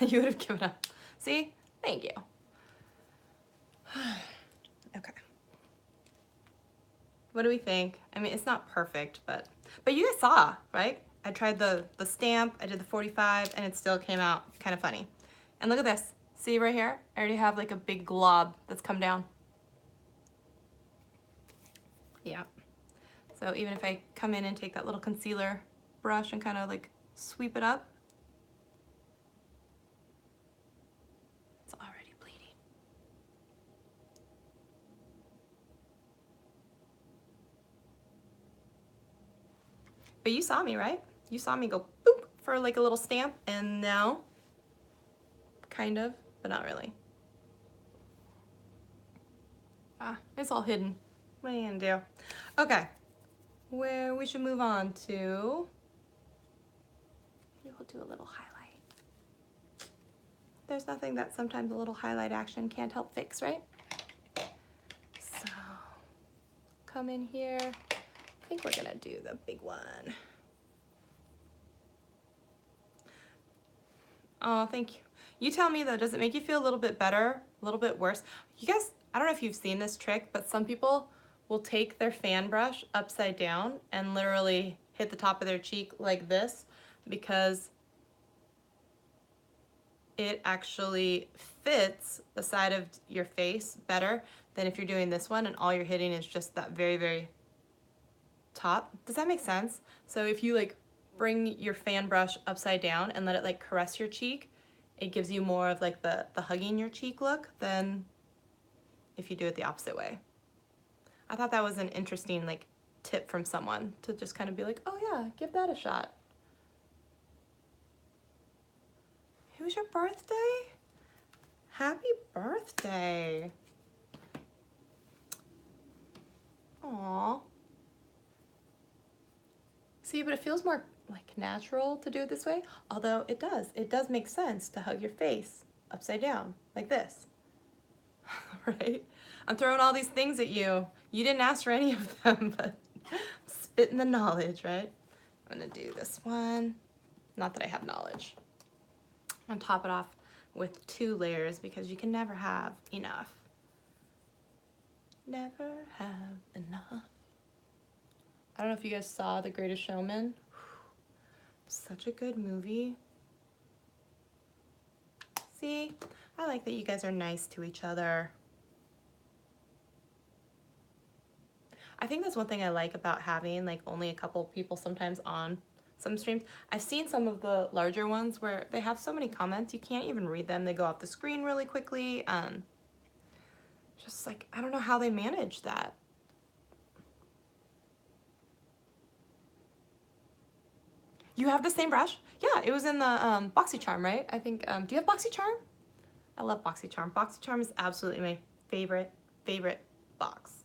You would have given up. See? Thank you. Okay. What do we think? I mean, it's not perfect, but you guys saw, right? I tried the stamp, I did the 45, and it still came out kind of funny. And look at this. See right here? I already have like a big glob that's come down. Yeah. So even if I come in and take that little concealer brush and kind of like sweep it up, it's already bleeding. But you saw me, right? You saw me go boop for like a little stamp, and now, kind of, but not really. Ah, it's all hidden. What are you gonna do? Okay, where we should move on to, we'll do a little highlight. There's nothing that sometimes a little highlight action can't help fix, right? So, come in here. I think we're gonna do the big one. Oh, thank you. You tell me though, does it make you feel a little bit better, a little bit worse? You guys, I don't know if you've seen this trick, but some people will take their fan brush upside down and literally hit the top of their cheek like this because it actually fits the side of your face better than if you're doing this one and all you're hitting is just that very, very top. Does that make sense? So if you like bring your fan brush upside down and let it like caress your cheek, it gives you more of like the hugging your cheek look than if you do it the opposite way. I thought that was an interesting like tip from someone to just kind of be like, oh yeah, give that a shot. Who's your birthday? Happy birthday. Aww. See, but it feels more like natural to do it this way, although it does make sense to hug your face upside down like this. Right? I'm throwing all these things at you. You didn't ask for any of them, but spitting the knowledge, right? I'm gonna do this one. Not that I have knowledge. I'm gonna top it off with 2 layers because you can never have enough. Never have enough. I don't know if you guys saw The Greatest Showman. Such a good movie. See, I like that you guys are nice to each other. I think that's one thing I like about having like only a couple people sometimes on some streams. I've seen some of the larger ones where they have so many comments you can't even read them. They go off the screen really quickly. Just like, I don't know how they manage that. You have the same brush? Yeah, it was in the BoxyCharm, right? I think, do you have BoxyCharm? I love BoxyCharm. BoxyCharm is absolutely my favorite box.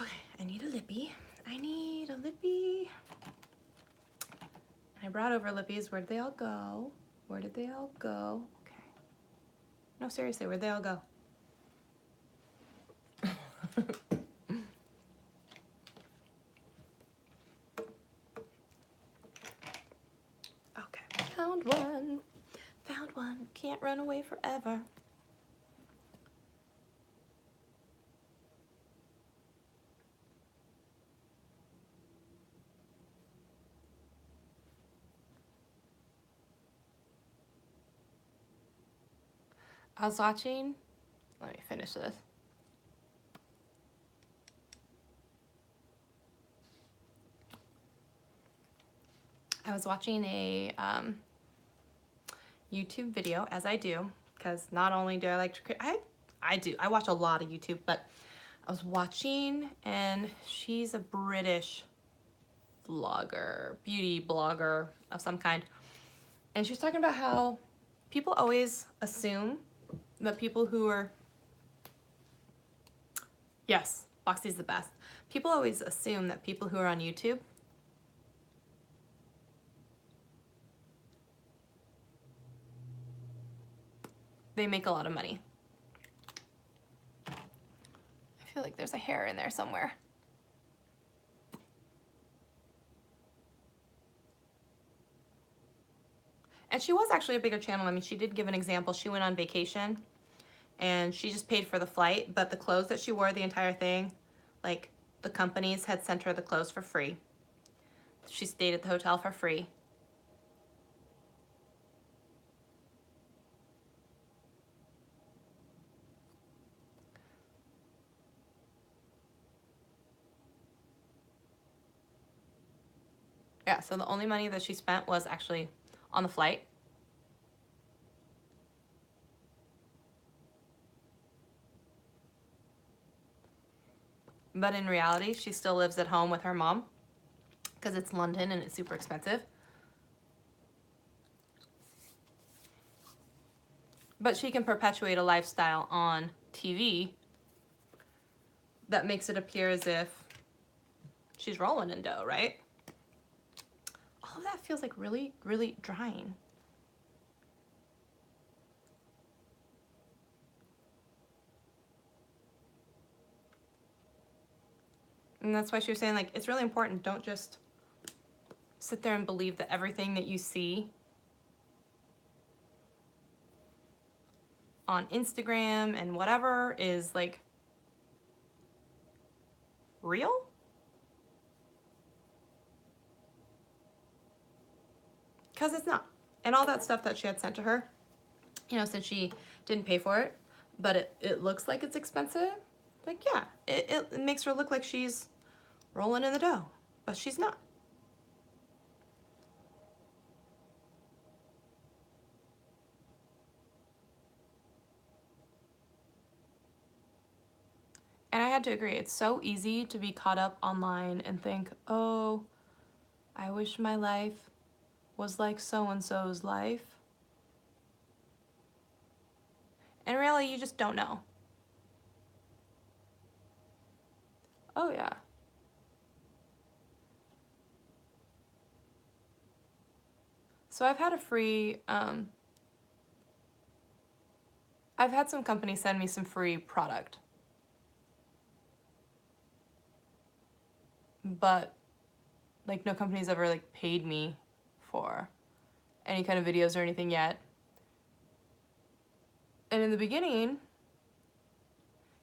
Okay, I need a lippy. I need a lippy. I brought over lippies. Where'd they all go? Where did they all go? Okay. No, seriously, where'd they all go? Okay, found one. Found one. Can't run away forever. I was watching, let me finish this. I was watching a YouTube video, as I do, because not only do I like to create, I watch a lot of YouTube, but I was watching, and she's a British vlogger, beauty blogger of some kind, and she's talking about how people always assume that people who are, yes, Boxy's the best. People always assume that people who are on YouTube they make a lot of money. I feel like there's a hair in there somewhere. And she was actually a bigger channel. I mean, she did give an example. She went on vacation and she just paid for the flight, but the clothes that she wore the entire thing, like the companies had sent her the clothes for free. She stayed at the hotel for free. Yeah, so the only money that she spent was actually on the flight. But in reality, she still lives at home with her mom because it's London and it's super expensive. But she can perpetuate a lifestyle on TV that makes it appear as if she's rolling in dough, right? All of that feels like really, really drying. And that's why she was saying, like, it's really important. Don't just sit there and believe that everything that you see on Instagram and whatever is, like, real. Because it's not. And all that stuff that she had sent to her, you know, since she didn't pay for it, but it looks like it's expensive. Like, yeah, it makes her look like she's rolling in the dough, but she's not. And I had to agree, it's so easy to be caught up online and think, oh, I wish my life was like so-and-so's life. And really, you just don't know. Oh, yeah. So I've had a free, I've had some companies send me some free product. But, like, no company's ever, like, paid me for any kind of videos or anything yet. And in the beginning,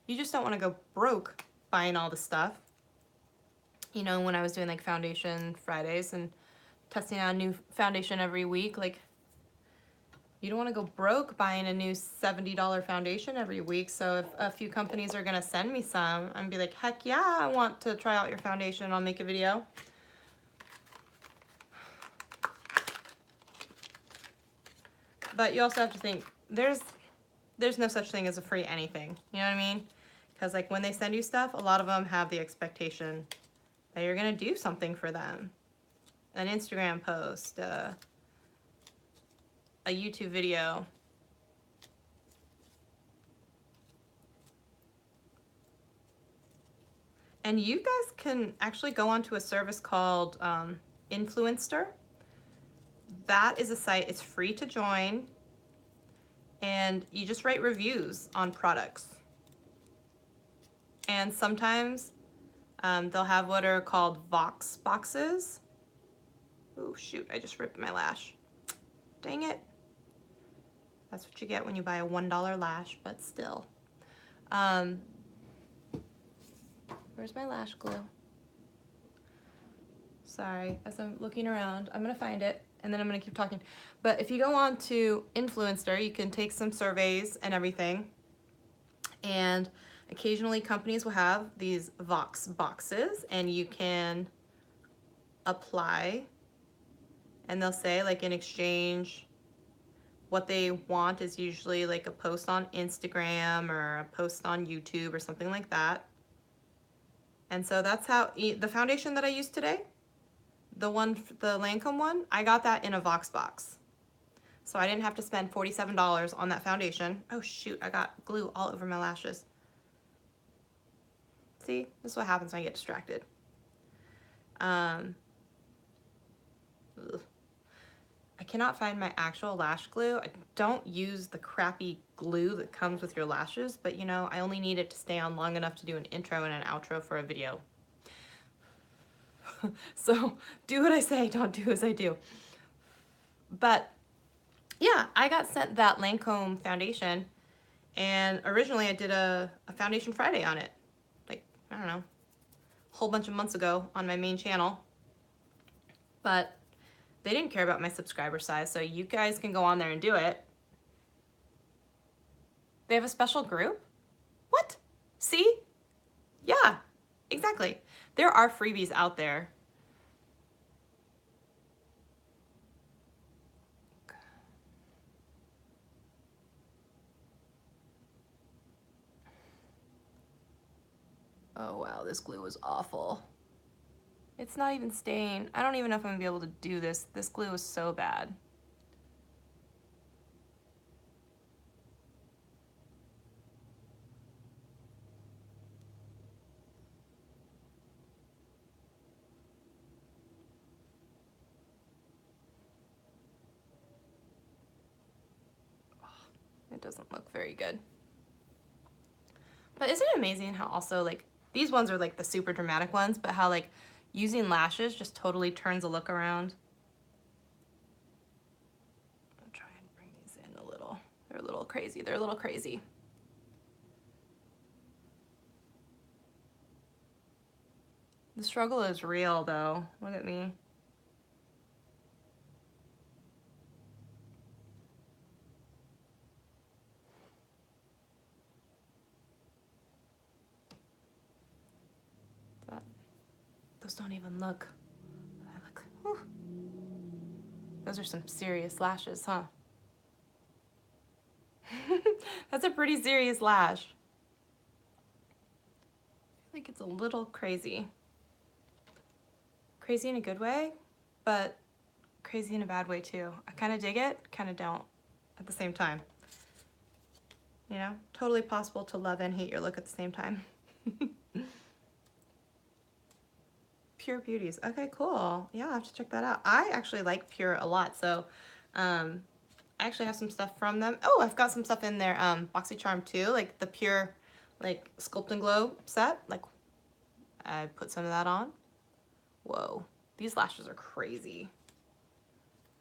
you just don't want to go broke buying all the stuff. You know, when I was doing, like, foundation Fridays and testing out a new foundation every week, like, You don't want to go broke buying a new $70 foundation every week. So if a few companies are going to send me some, I'm be like, heck yeah, I want to try out your foundation. I'll make a video. But you also have to think, there's no such thing as a free anything. You know what I mean? Because like when they send you stuff, a lot of them have the expectation that you're going to do something for them. An Instagram post, a YouTube video. And you guys can actually go onto a service called Influencer. That is a site, it's free to join, and you just write reviews on products. And sometimes they'll have what are called Vox boxes. Oh shoot, I just ripped my lash. Dang it. That's what you get when you buy a $1 lash, but still. Where's my lash glue? Sorry, as I'm looking around, I'm gonna find it and then I'm gonna keep talking. But if you go on to Influencer, you can take some surveys and everything. And occasionally companies will have these Vox boxes and you can apply, and they'll say like in exchange, what they want is usually like a post on Instagram or a post on YouTube or something like that. And so that's how the foundation that I used today, the Lancome one, I got that in a Vox box. So I didn't have to spend $47 on that foundation. Oh shoot, I got glue all over my lashes. See, this is what happens when I get distracted. I cannot find my actual lash glue. I don't use the crappy glue that comes with your lashes, but you know, I only need it to stay on long enough to do an intro and an outro for a video. So do what I say, don't do as I do. But yeah, I got sent that Lancome foundation, and originally I did a Foundation Friday on it. Like, I don't know, a whole bunch of months ago on my main channel. But they didn't care about my subscriber size, so you guys can go on there and do it. They have a special group? What? See? Yeah, exactly. There are freebies out there. Oh wow, this glue is awful. It's not even staying. I don't even know if I'm gonna be able to do this. This glue is so bad. It doesn't look very good. But isn't it amazing how also like, these ones are like the super dramatic ones, but how like using lashes just totally turns a look around. I'll try and bring these in a little. They're a little crazy. They're a little crazy. The struggle is real though. Look at me. Those don't even look. Whew. Those are some serious lashes, huh? That's a pretty serious lash. I feel like it's a little crazy. Crazy in a good way, but crazy in a bad way too. I kind of dig it, kind of don't at the same time. You know, totally possible to love and hate your look at the same time. Pure Beauties. Okay, cool. Yeah, I'll have to check that out. I actually like Pure a lot, so I actually have some stuff from them. Oh, I've got some stuff in their BoxyCharm too, like the Pure like Sculpt and Glow set. Like, I put some of that on. Whoa, these lashes are crazy.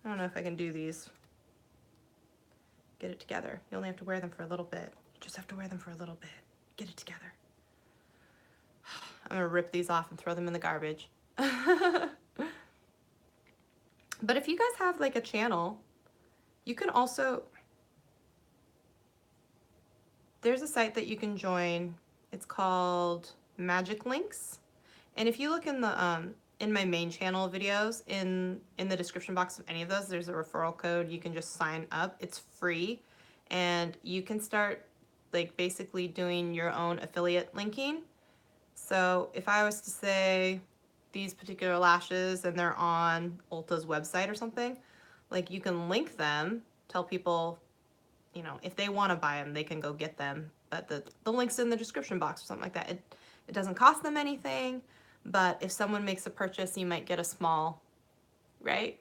I don't know if I can do these. Get it together. You only have to wear them for a little bit. You just have to wear them for a little bit. Get it together. I'm gonna rip these off and throw them in the garbage. But if you guys have like a channel, You can also, there's a site that you can join. It's called Magic Links. And if you look in my main channel videos, in the description box of any of those, there's a referral code. You can just sign up. It's free, and you can start like basically doing your own affiliate linking. So if I was to say these particular lashes and they're on Ulta's website or something, like you can link them, tell people, you know, if they want to buy them, they can go get them. But the link's in the description box or something like that. It doesn't cost them anything, but if someone makes a purchase, you might get a small, right?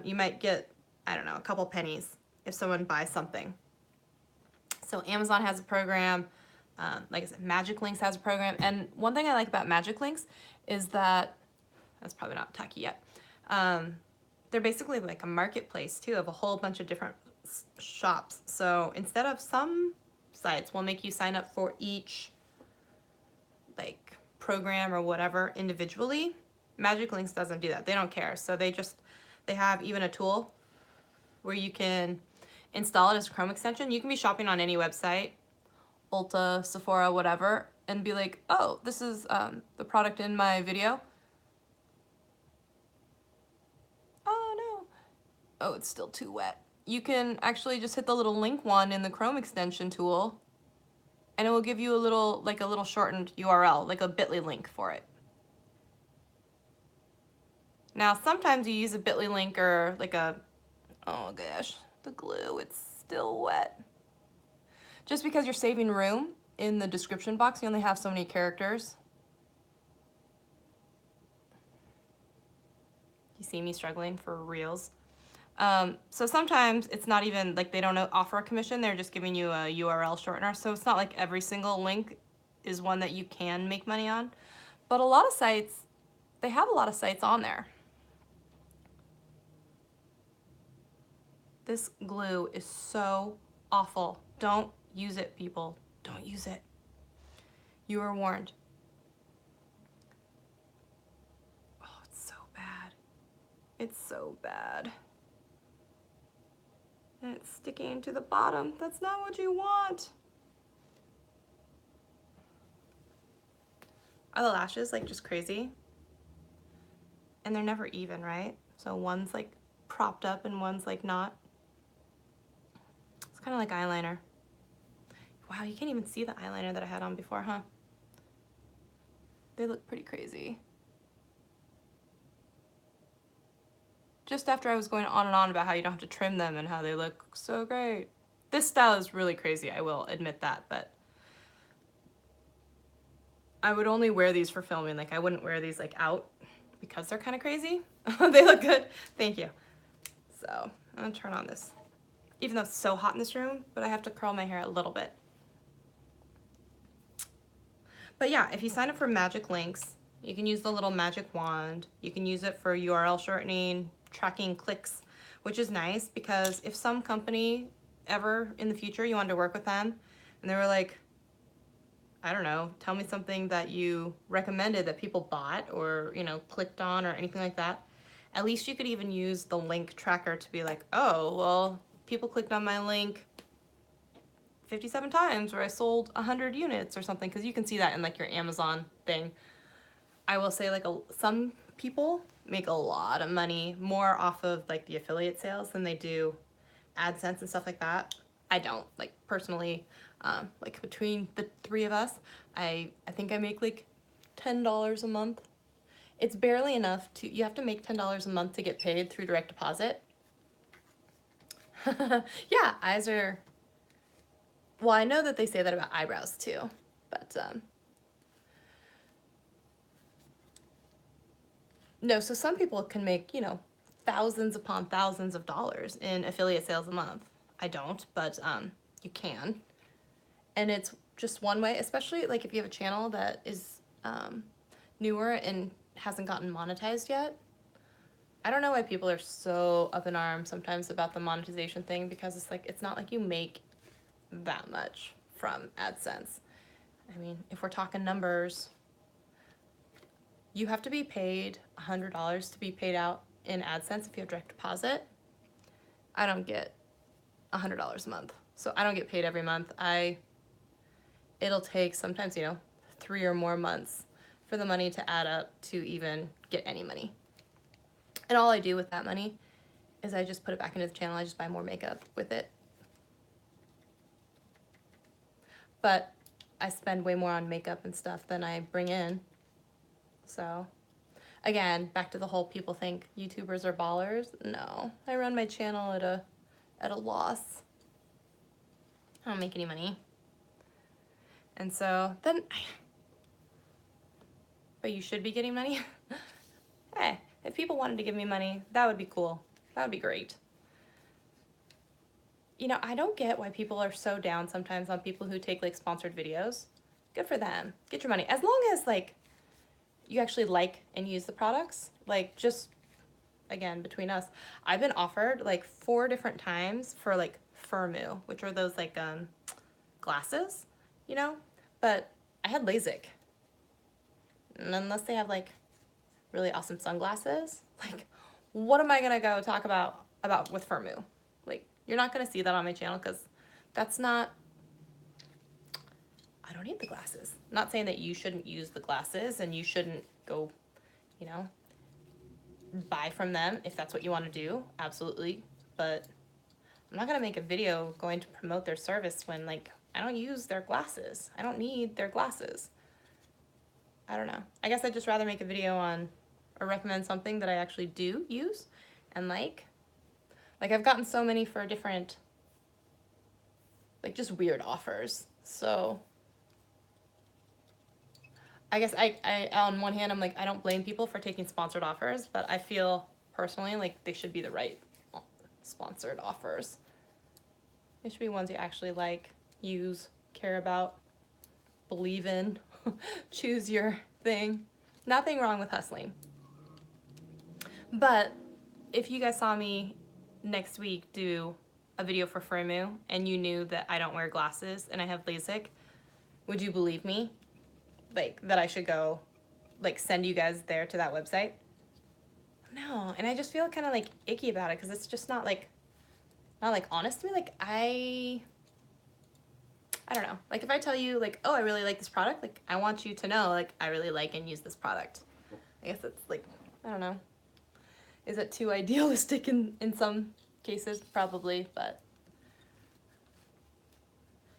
You might get, I don't know, a couple pennies if someone buys something. So Amazon has a program. Like I said, Magic Links has a program. And one thing I like about Magic Links is that, that's probably not tacky yet, they're basically like a marketplace too of a whole bunch of different shops. So instead of some sites will make you sign up for each like program or whatever individually, Magic Links doesn't do that. They don't care. So they have even a tool where you can install it as a Chrome extension. You can be shopping on any website, Ulta, Sephora, whatever, and be like, oh, this is the product in my video. Oh no. Oh, it's still too wet. You can actually just hit the little link one in the Chrome extension tool, and it will give you a little shortened URL, like a bit.ly link for it. Now, sometimes you use a bit.ly link or like a, oh gosh, the glue, it's still wet. Just because you're saving room in the description box, you only have so many characters. You see me struggling for reals. So sometimes it's not even like they don't offer a commission, they're just giving you a URL shortener. So it's not like every single link is one that you can make money on. But a lot of sites, they have a lot of sites on there. This glue is so awful. Don't use it, people. Don't use it. You are warned. Oh, it's so bad. It's so bad. And it's sticking to the bottom. That's not what you want. Are the lashes like just crazy? And they're never even, right? So one's like propped up and one's like not. It's kind of like eyeliner. Wow, you can't even see the eyeliner that I had on before, huh? They look pretty crazy. Just after I was going on and on about how you don't have to trim them and how they look so great. This style is really crazy, I will admit that, but I would only wear these for filming. Like I wouldn't wear these like out because they're kind of crazy. They look good. Thank you. So I'm gonna turn on this. Even though it's so hot in this room, but I have to curl my hair a little bit. But yeah, if you sign up for Magic Links, you can use the little magic wand. You can use it for URL shortening, tracking clicks, which is nice because if some company ever in the future you wanted to work with them and they were like, I don't know, tell me something that you recommended that people bought or, you know, clicked on or anything like that, at least you could even use the link tracker to be like, oh, well, people clicked on my link 57 times or I sold 100 units or something, because you can see that in like your Amazon thing. I will say like some people make a lot of money more off of like the affiliate sales than they do AdSense and stuff like that. I don't, like personally, like between the three of us, I think I make like $10 a month. It's barely enough to, you have to make $10 a month to get paid through direct deposit. Yeah, eyes are, well, I know that they say that about eyebrows too, but no, so some people can make, you know, thousands upon thousands of dollars in affiliate sales a month. I don't, but you can. And it's just one way, especially like if you have a channel that is newer and hasn't gotten monetized yet. I don't know why people are so up in arms sometimes about the monetization thing, because it's like, it's not like you make that much from AdSense. I mean, if we're talking numbers, you have to be paid $100 to be paid out in AdSense if you have direct deposit. I don't get $100 a month. So I don't get paid every month. It'll take sometimes, 3 or more months for the money to add up to even get any money. And all I do with that money is I just put it back into the channel. I just buy more makeup with it. But I spend way more on makeup and stuff than I bring in. So again, back to the whole people think YouTubers are ballers. No, I run my channel at a loss. I don't make any money. And so then, but you should be getting money. Hey, if people wanted to give me money, that would be cool. That would be great. I don't get why people are so down sometimes on people who take like sponsored videos. Good for them. Get your money. As long as like you actually like and use the products, like just again, between us, I've been offered like 4 different times for like Firmoo, which are those like glasses, but I had LASIK. And unless they have like really awesome sunglasses, like what am I gonna go talk about with Firmoo? Like you're not gonna see that on my channel because that's not, I don't need the glasses. I'm not saying that you shouldn't use the glasses and you shouldn't go, buy from them if that's what you want to do, absolutely. But I'm not gonna make a video going to promote their service when like I don't use their glasses. I don't need their glasses. I don't know. I guess I'd just rather make a video on or recommend something that I actually do use and like I've gotten so many for different like just weird offers. So I guess I on one hand I'm like I don't blame people for taking sponsored offers, but I feel personally like they should be the right sponsored offers. They should be ones you actually like, use, care about, believe in, choose your thing. Nothing wrong with hustling. But if you guys saw me next week do a video for Firmoo and you knew that I don't wear glasses and I have LASIK, would you believe me? Like that I should go like send you guys there to that website? No, and I just feel kind of like icky about it because it's just not like honest to me. Like I don't know. Like if I tell you like, oh, I really like this product, like I want you to know like I really like and use this product. I guess it's like, I don't know. Is it too idealistic in some cases? Probably, but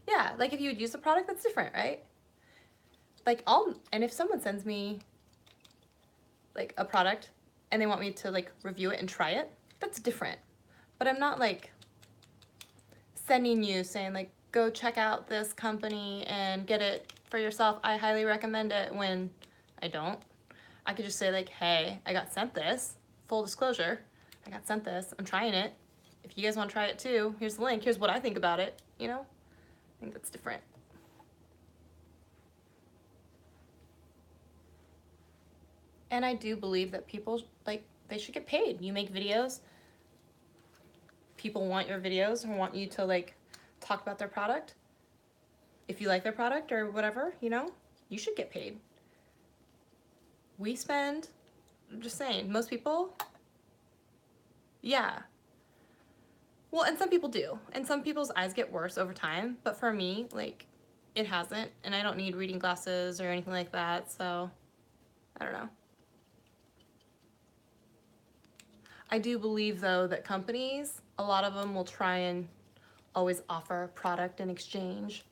yeah, like if you would use the product, that's different, right? Like and if someone sends me like a product and they want me to like review it and try it, that's different. But I'm not like sending you saying like, go check out this company and get it for yourself. I highly recommend it when I don't. I could just say like, hey, I got sent this. Full disclosure, I got sent this. I'm trying it. If you guys want to try it too, here's the link. Here's what I think about it. I think that's different. And I do believe that people, like, they should get paid. You make videos. People want your videos and want you to, like, talk about their product. If you like their product or whatever, you should get paid. We spend, I'm just saying, most people, yeah. Well, and some people do. And some people's eyes get worse over time. But for me, like, it hasn't. And I don't need reading glasses or anything like that. So, I don't know. I do believe, though, that companies, a lot of them will try and always offer product in exchange,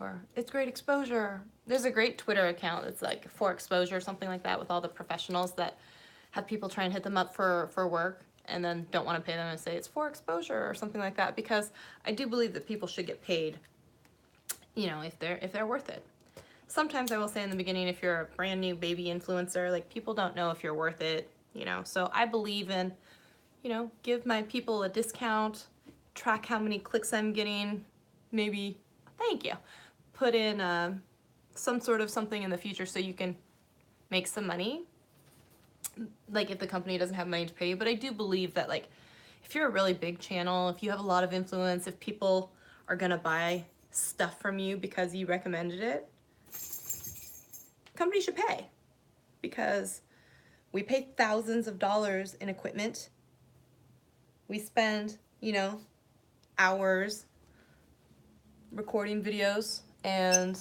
or it's great exposure. There's a great Twitter account that's like for exposure, something like that, with all the professionals that have people try and hit them up for work and then don't want to pay them and say it's for exposure or something like that, because I do believe that people should get paid, if they're worth it. Sometimes I will say in the beginning, if you're a brand new baby influencer, like people don't know if you're worth it, so I believe in, give my people a discount, track how many clicks I'm getting, maybe, thank you, put in some sort of something in the future so you can make some money, like if the company doesn't have money to pay you. But I do believe that like if you're a really big channel, if you have a lot of influence, if people are gonna buy stuff from you because you recommended it, company should pay, because we pay thousands of dollars in equipment We spend, you know, hours recording videos and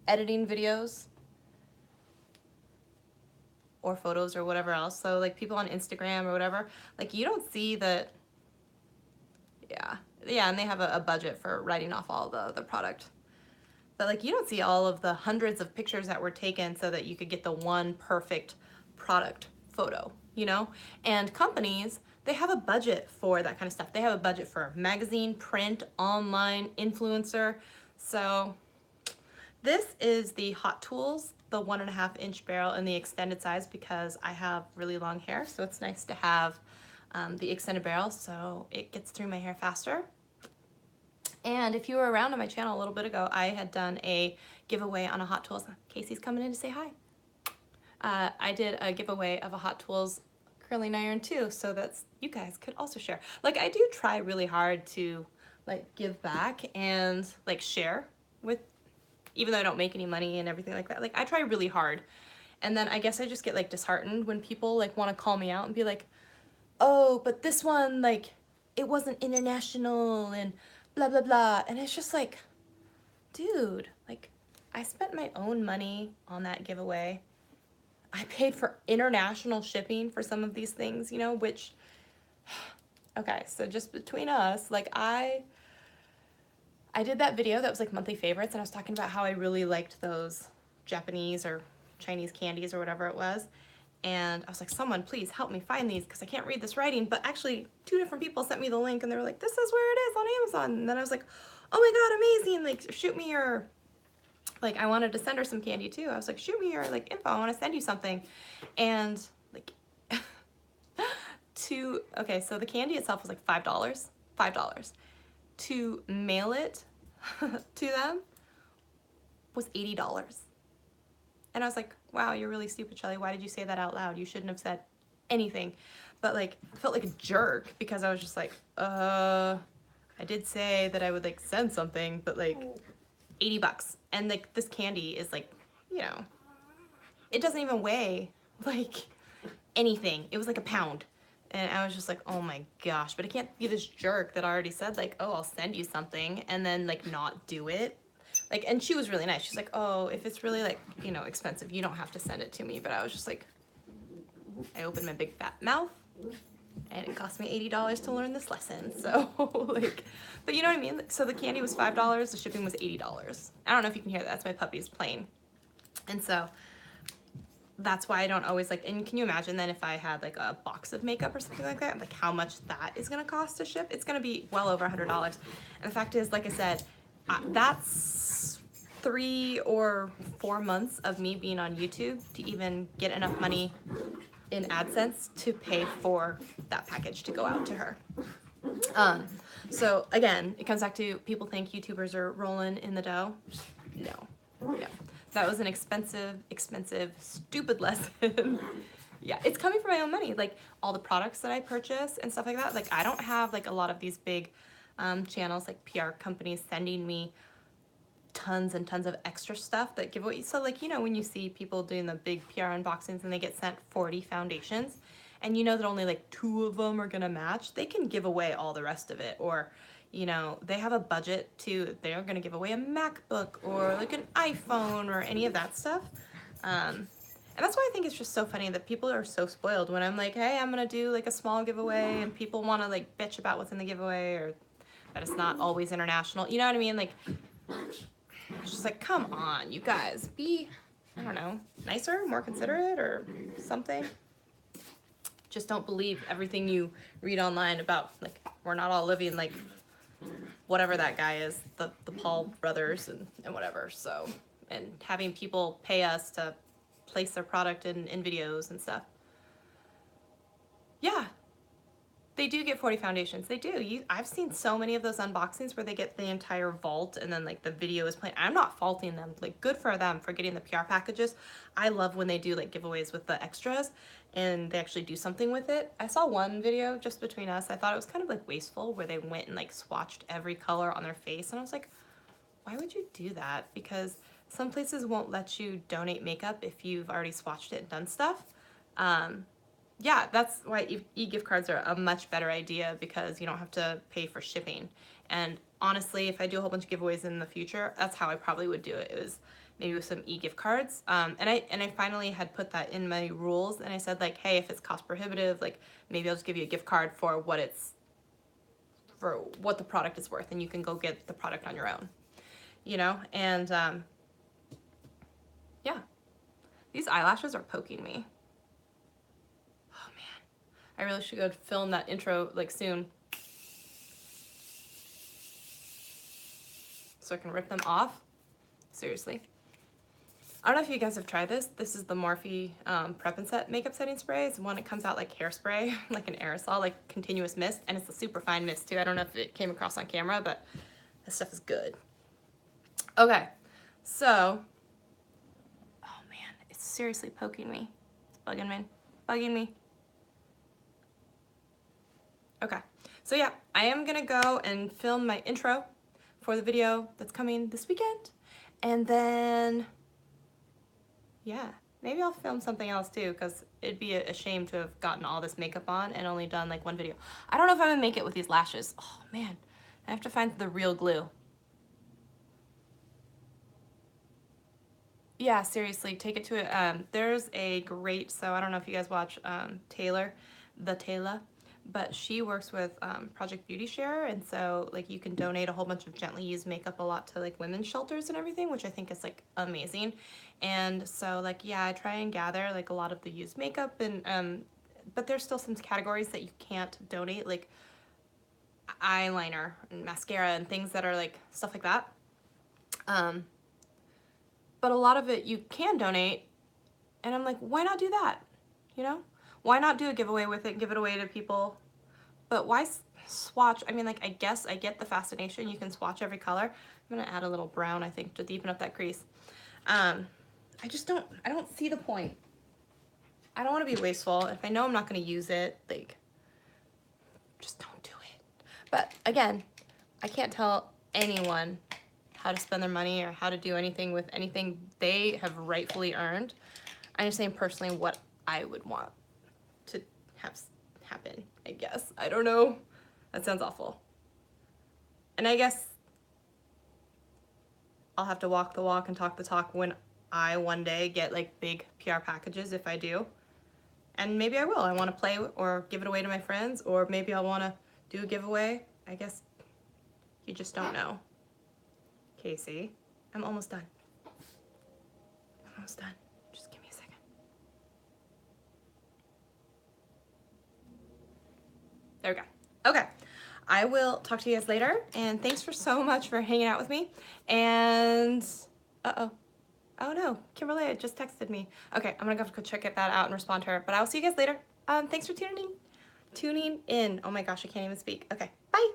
editing videos or photos or whatever else. So like people on Instagram or whatever, like you don't see that. Yeah, and they have a budget for writing off all the product. But like you don't see all of the hundreds of pictures that were taken so that you could get the one perfect product photo, you know? And companies, they have a budget for that kind of stuff. They have a budget for magazine, print, online, influencer. So this is the Hot Tools, the 1.5 inch barrel in the extended size because I have really long hair. So it's nice to have the extended barrel so it gets through my hair faster. And if you were around on my channel a little bit ago, I had done a giveaway on a Hot Tools. Casey's coming in to say hi. I did a giveaway of a Hot Tools curling iron too, so that's you guys could also share. Like I do try really hard to like give back and like share with, even though I don't make any money and everything like that. Like I try really hard. And then I guess I just get like disheartened when people like want to call me out and be like, oh, but this one, like, it wasn't international and blah, blah, blah. And it's just like, dude, like, I spent my own money on that giveaway. I paid for international shipping for some of these things, you know, which, okay, so just between us, like, I did that video that was like monthly favorites, and I was talking about how I really liked those Japanese or Chinese candies or whatever it was. And I was like, someone please help me find these because I can't read this writing. But actually 2 different people sent me the link and they were like, this is where it is on Amazon. And then I was like, oh my God, amazing. Like shoot me your, like I wanted to send her some candy too. I was like, shoot me your like info. I want to send you something. And like okay, so the candy itself was like $5. To mail it to them was $80. And I was like, wow, you're really stupid, Shelly. Why did you say that out loud? You shouldn't have said anything. But like, I felt like a jerk because I was just like, I did say that I would like send something, but like $80. And like this candy is like, you know, it doesn't even weigh like anything. It was like a pound. And I was just like, oh my gosh, but I can't be this jerk that already said like, oh, I'll send you something and then like not do it. Like, and she was really nice. She's like, oh, if it's really like, you know, expensive, you don't have to send it to me. But I was just like, I opened my big fat mouth and it cost me $80 to learn this lesson. So like, but you know what I mean? So the candy was $5, the shipping was $80. I don't know if you can hear that. That's my puppies playing. And so that's why I don't always like, and can you imagine then if I had like a box of makeup or something like that, like how much that is going to cost to ship? It's going to be well over $100. And the fact is, like I said, that's 3 or 4 months of me being on YouTube to even get enough money in AdSense to pay for that package to go out to her. So again, it comes back to people think YouTubers are rolling in the dough. No. That was an expensive, stupid lesson. Yeah, it's coming from my own money. Like all the products that I purchase and stuff like that. Like I don't have like a lot of these big channels like PR companies sending me tons and tons of extra stuff that give away. So like, you know, when you see people doing the big PR unboxings and they get sent 40 foundations and you know that only like 2 of them are gonna match, they can give away all the rest of it. Or you know, they have a budget to, they're gonna give away a MacBook or like an iPhone or any of that stuff. And that's why I think it's just so funny that people are so spoiled when I'm like, hey, I'm gonna do like a small giveaway and people wanna like bitch about what's in the giveaway or that it's not always international. You know what I mean? Like, it's just like, come on, you guys, be, I don't know, nicer, more considerate or something. Just don't believe everything you read online about, like, we're not all living like whatever that guy is, the Paul brothers and whatever. So, and having people pay us to place their product in videos and stuff. Yeah, they do get 40 foundations. They do. I've seen so many of those unboxings where they get the entire vault and then like the video is playing. I'm not faulting them. Like good for them for getting the PR packages. I love when they do like giveaways with the extras and they actually do something with it. I saw one video just between us. I thought it was kind of like wasteful where they went and like swatched every color on their face. And I was like, why would you do that? Because some places won't let you donate makeup if you've already swatched it and done stuff. yeah, that's why e-gift cards are a much better idea, because you don't have to pay for shipping. And honestly, if I do a whole bunch of giveaways in the future, that's how I probably would do it. It was maybe with some e-gift cards. And I finally had put that in my rules, and I said like, hey, if it's cost prohibitive, like maybe I'll just give you a gift card for what the product is worth, and you can go get the product on your own, you know? And yeah, these eyelashes are poking me. Oh man, I really should go film that intro like soon, so I can rip them off. Seriously. I don't know if you guys have tried this. This is the Morphe Prep and Set makeup setting spray. It's one that comes out like hairspray, like an aerosol, like continuous mist, and it's a super fine mist too. I don't know if it came across on camera, but this stuff is good. Okay, so, oh man, it's seriously poking me. It's bugging me. Okay, so yeah, I am gonna go and film my intro for the video that's coming this weekend, and then yeah, maybe I'll film something else too, because it'd be a shame to have gotten all this makeup on and only done like one video. I don't know if I'm gonna make it with these lashes. Oh man, I have to find the real glue. Yeah, seriously, take it to it. There's a great, so I don't know if you guys watch Taylor, but she works with Project Beauty Share, and so like you can donate a whole bunch of gently used makeup a lot to like women's shelters and everything, which I think is like amazing. And so like yeah, I try and gather like a lot of the used makeup, and but there's still some categories that you can't donate, like eyeliner and mascara and things that are like stuff like that. But a lot of it you can donate, and I'm like, why not do that? You know? Why not do a giveaway with it and give it away to people? But why swatch? I mean, like, I guess I get the fascination. You can swatch every color. I'm gonna add a little brown, I think, to deepen up that crease. I don't see the point. I don't want to be wasteful. If I know I'm not gonna use it, like, just don't do it. But again, I can't tell anyone how to spend their money or how to do anything with anything they have rightfully earned. I'm just saying personally what I would want to have happen, I guess. I don't know. That sounds awful. And I guess I'll have to walk the walk and talk the talk when I one day get like big PR packages, if I do. And maybe I will. I want to play or give it away to my friends, or maybe I'll want to do a giveaway. I guess you just don't know. Casey, I'm almost done. I'm almost done. Just give me a second. There we go. Okay. I will talk to you guys later, and thanks for so much for hanging out with me. And, uh-oh. Oh no, Kimberly just texted me. Okay, I'm gonna go check that out and respond to her, but I'll see you guys later. Thanks for tuning in. Oh my gosh, I can't even speak. Okay, bye.